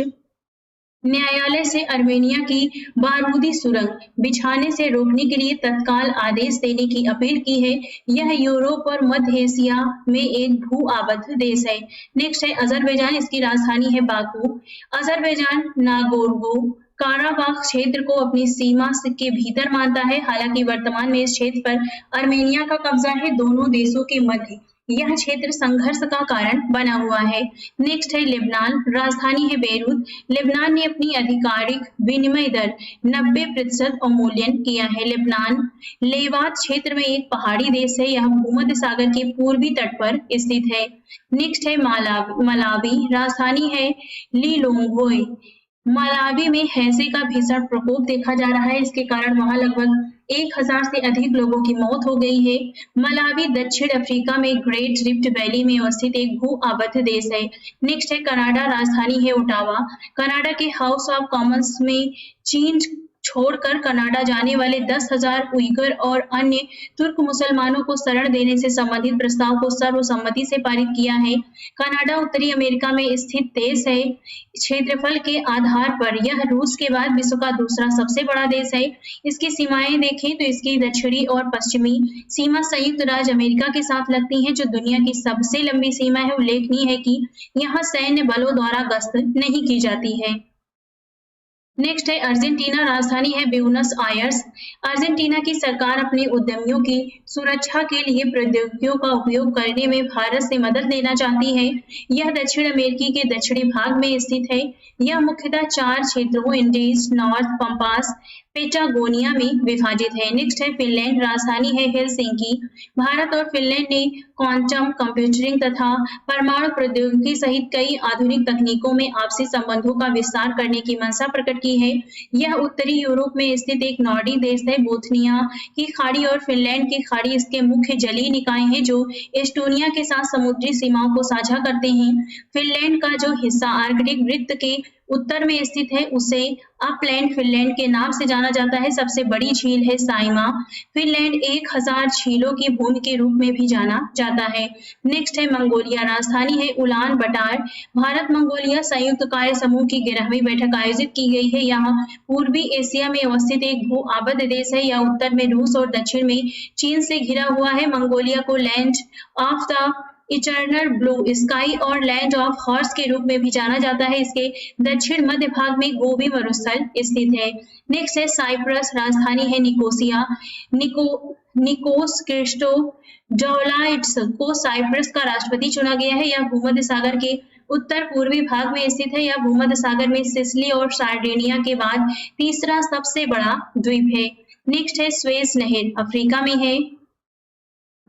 [SPEAKER 1] न्यायालय से अर्मेनिया की बारूदी सुरंग बिछाने से रोकने के लिए तत्काल आदेश देने की अपील की है। यह यूरोप और मध्य एशिया में एक भू आबद्ध देश है। नेक्स्ट है अजरबैजान, इसकी राजधानी है बाकू। अजरबैजान नागोर्नो काराबाख क्षेत्र को अपनी सीमा के भीतर मानता है। हालांकि वर्तमान में इस क्षेत्र पर अर्मेनिया का कब्जा है। दोनों देशों के मध्य यह क्षेत्र संघर्ष का कारण बना हुआ है। नेक्स्ट है लेबनान, राजधानी है बेरूत। लेबनान ने अपनी आधिकारिक विनिमय दर 90% अवमूल्यन किया है। लेबनान लेवात क्षेत्र में एक पहाड़ी देश है। यह भूमध्य सागर के पूर्वी तट पर स्थित है। नेक्स्ट है मलावी, राजधानी है लिलोंगवे। मलावी में हैजे का भीषण प्रकोप देखा जा रहा है। इसके कारण वहां लगभग 1000 से अधिक लोगों की मौत हो गई है। मलावी दक्षिण अफ्रीका में ग्रेट रिफ्ट वैली में अवस्थित एक भू आबद्ध देश है। नेक्स्ट है कनाडा, राजधानी है ओटावा। कनाडा के हाउस ऑफ कॉमन्स में चीन छोड़कर कनाडा जाने वाले 10,000 उइगर और अन्य तुर्क मुसलमानों को शरण देने से संबंधित प्रस्ताव को सर्वसम्मति से पारित किया है। कनाडा उत्तरी अमेरिका में स्थित देश है। क्षेत्रफल के आधार पर यह रूस के बाद विश्व का दूसरा सबसे बड़ा देश है। इसकी सीमाएं देखें तो इसकी दक्षिणी और पश्चिमी सीमा संयुक्त राज्य अमेरिका के साथ लगती है, जो दुनिया की सबसे लंबी सीमा है। उल्लेखनीय है कि यहाँ सैन्य बलों द्वारा गश्त नहीं की जाती है। नेक्स्ट है अर्जेंटीना, राजधानी है ब्यूनस आयर्स। अर्जेंटीना की सरकार अपने उद्यमियों की सुरक्षा के लिए प्रौद्योगिकियों का उपयोग करने में भारत से मदद लेना चाहती है। यह दक्षिण अमेरिकी के दक्षिणी भाग में स्थित है। यह मुख्यतः 4 क्षेत्रों इंडीज, नॉर्थ पंपास, पेटागोनिया में विभाजित है। नेक्स्ट है फिनलैंड, राजधानी है हेलसिंकी। भारत और फिनलैंड ने क्वांटम कंप्यूटिंग तथा परमाणु प्रौद्योगिकी सहित कई आधुनिक तकनीकों में आपसी संबंधों का विस्तार करने की मंशा प्रकट की है। यह उत्तरी यूरोप में स्थित एक नॉर्डिक देश है। बोथनिया की खाड़ी और फिनलैंड की खाड़ी इसके मुख्य जलीय निकाय हैं, जो एस्टोनिया के साथ समुद्री सीमाओं को साझा करते हैं। फिनलैंड का जो हिस्सा आर्कटिक वृत्त के उत्तर में स्थित है उसे अपलैंड फिनलैंड के नाम से जाना जाता है। सबसे बड़ी झील है साइमा। फिनलैंड 1000 झीलों की भूमि के रूप में भी जाना जाता है। नेक्स्ट है मंगोलिया, राजधानी है उलान बटार। भारत मंगोलिया संयुक्त कार्य समूह की 11वीं बैठक आयोजित की गई है। यहाँ पूर्वी एशिया में अवस्थित एक भू आबद्ध देश है। यह उत्तर में रूस और दक्षिण में चीन से घिरा हुआ है। मंगोलिया को land of the eternal blue sky और लैंड ऑफ हॉर्स के रूप में भी जाना जाता है। इसके दक्षिण मध्य भाग में गोबी मरुस्थल स्थित है। नेक्स्ट है साइप्रस, राजधानी है निकोसिया। निकोस क्रिस्टोडोलाइट्स को साइप्रस का राष्ट्रपति चुना गया है। यह भूमध्य सागर के उत्तर पूर्वी भाग में स्थित है। यह भूमध्य सागर में सिसिली और सार्डिनिया के बाद तीसरा सबसे बड़ा द्वीप है। नेक्स्ट है स्वेज नहर, अफ्रीका में है।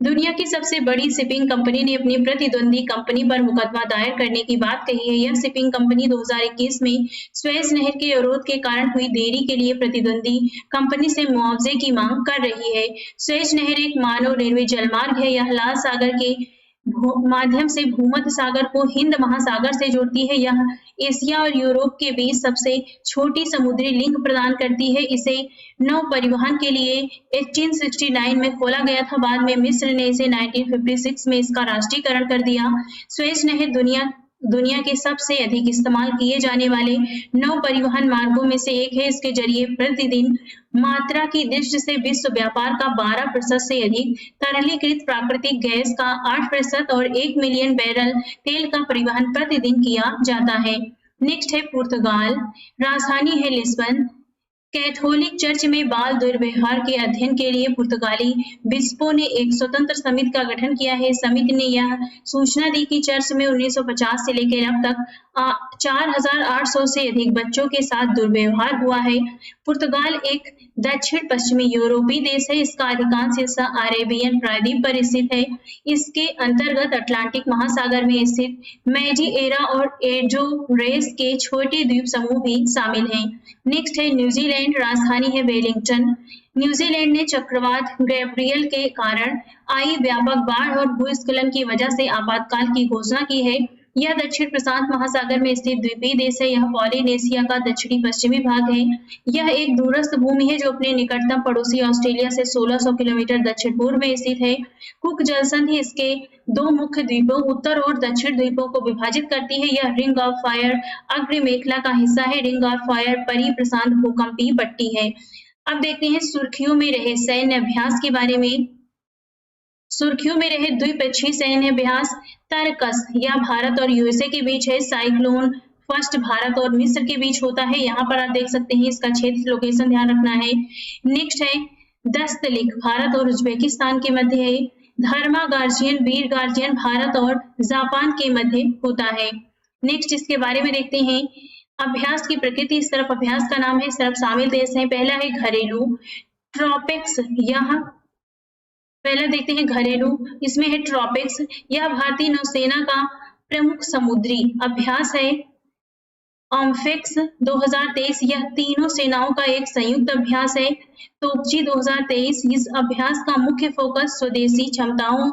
[SPEAKER 1] दुनिया की सबसे बड़ी शिपिंग कंपनी ने अपनी प्रतिद्वंदी कंपनी पर मुकदमा दायर करने की बात कही है। यह शिपिंग कंपनी 2021 में स्वेज नहर के अवरोध के कारण हुई देरी के लिए प्रतिद्वंदी कंपनी से मुआवजे की मांग कर रही है। स्वेज नहर एक मानव रेलवे जलमार्ग है। यह लाल सागर के माध्यम से भूमध्य सागर को हिंद महासागर से जोड़ती है। यह एशिया और यूरोप के बीच सबसे छोटी समुद्री लिंक प्रदान करती है। इसे नौ परिवहन के लिए 1869 में खोला गया था। बाद में मिस्र ने इसे 1956 में इसका राष्ट्रीयकरण कर दिया। स्वेज नहर दुनिया के सबसे अधिक इस्तेमाल किए जाने वाले नौ परिवहन मार्गों में से एक है। इसके जरिए प्रतिदिन मात्रा की दृष्टि से विश्व व्यापार का 12% से अधिक, तरलीकृत प्राकृतिक गैस का 8% और 1 मिलियन बैरल तेल का परिवहन प्रतिदिन किया जाता है। नेक्स्ट है पुर्तगाल, राजधानी है लिस्बन। कैथोलिक चर्च में बाल दुर्व्यवहार के अध्ययन के लिए पुर्तगाली बिशपों ने एक स्वतंत्र समिति का गठन किया है। समिति ने यह सूचना दी कि चर्च में 1950 से लेकर अब तक 4800 से अधिक बच्चों के साथ दुर्व्यवहार हुआ है। पुर्तगाल एक दक्षिण पश्चिमी यूरोपीय देश है। इसका अधिकांश हिस्सा अरेबियन प्रायद्वीप पर स्थित है। इसके अंतर्गत अटलांटिक महासागर में स्थित मैजीएरा और एजोरेस के छोटे द्वीप समूह भी शामिल हैं। नेक्स्ट है न्यूजीलैंड, राजधानी है वेलिंगटन। न्यूजीलैंड ने चक्रवात गैब्रियल के कारण आई व्यापक बाढ़ और भूस्खलन की वजह से आपातकाल की घोषणा की है। यह दक्षिण प्रशांत महासागर में स्थित द्वीपीय देश है। यह पॉलिनेशिया का दक्षिणी पश्चिमी भाग है। यह एक दूरस्थ भूमि है जो अपने निकटतम पड़ोसी ऑस्ट्रेलिया से 1600 किलोमीटर दक्षिण पूर्व में स्थित है। कुक जलसंधि इसके 2 मुख्य द्वीपों उत्तर और दक्षिण द्वीपों को विभाजित करती है। यह रिंग ऑफ फायर अग्र मेखला का हिस्सा है। रिंग ऑफ फायर परी प्रशांत भूकंपीय पट्टी है। अब देखते हैं सुर्खियों में रहे सैन्य अभ्यास के बारे में। सुर्खियों में रहे द्विपक्षीय सैन्य अभ्यास तरकस यह भारत और यूएसए के बीच है। साइक्लोन फर्स्ट भारत और मिस्र के बीच होता है। यहाँ पर आप देख सकते हैं इसका क्षेत्र लोकेशन ध्यान रखना है। नेक्स्ट है दस्तलिक भारत और उज्बेकिस्तान के मध्य है। धर्मा गार्जियन, वीर गार्जियन भारत और जापान के मध्य होता है। नेक्स्ट इसके बारे में देखते हैं। अभ्यास की प्रकृति, इस तरफ अभ्यास का नाम है, इस तरफ शामिल देश है। पहला है घरेलू ट्रॉपिक्स, यह पहला देखते हैं घरेलू, इसमें है ट्रॉपिक्स, यह भारतीय नौसेना का प्रमुख समुद्री अभ्यास है। ऑम्फिक्स 2023, यह तीनों सेनाओं का एक संयुक्त अभ्यास है। तोपची 2023, इस अभ्यास का मुख्य फोकस स्वदेशी क्षमताओं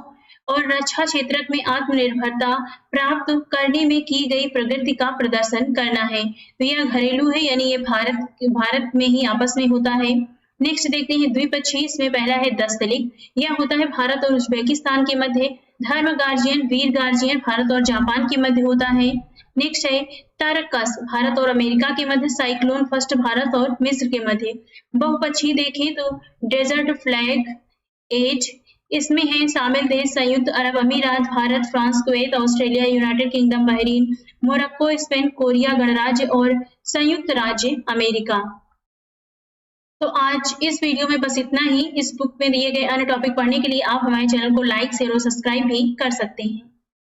[SPEAKER 1] और रक्षा क्षेत्र में आत्मनिर्भरता प्राप्त करने में की गई प्रगति का प्रदर्शन करना है। तो यह घरेलू है, यानी ये भारत में ही आपस में होता है। नेक्स्ट देखते हैं द्विपक्षीय, इसमें पहला है दस्तलिक, यह होता है भारत और उज्बेकिस्तान के मध्य। धर्म गार्जियन, वीर गार्जियन भारत और जापान के मध्य होता है। नेक्स्ट है तरकस, भारत और अमेरिका के मध्य। साइक्लोन फर्स्ट, भारत और मिस्र के मध्य। बहुपक्षीय देखें तो डेजर्ट फ्लैग एज, इसमें है शामिल देश संयुक्त अरब अमीरात, Bharat, France, Kuwait, Australia, United kingdom, Bahrain, Morocco, Spain, Korea गणराज्य और संयुक्त राज्य अमेरिका। तो आज इस वीडियो में बस इतना ही। इस बुक में दिए गए अन्य टॉपिक पढ़ने के लिए आप हमारे चैनल को लाइक, शेयर और सब्सक्राइब भी कर सकते हैं।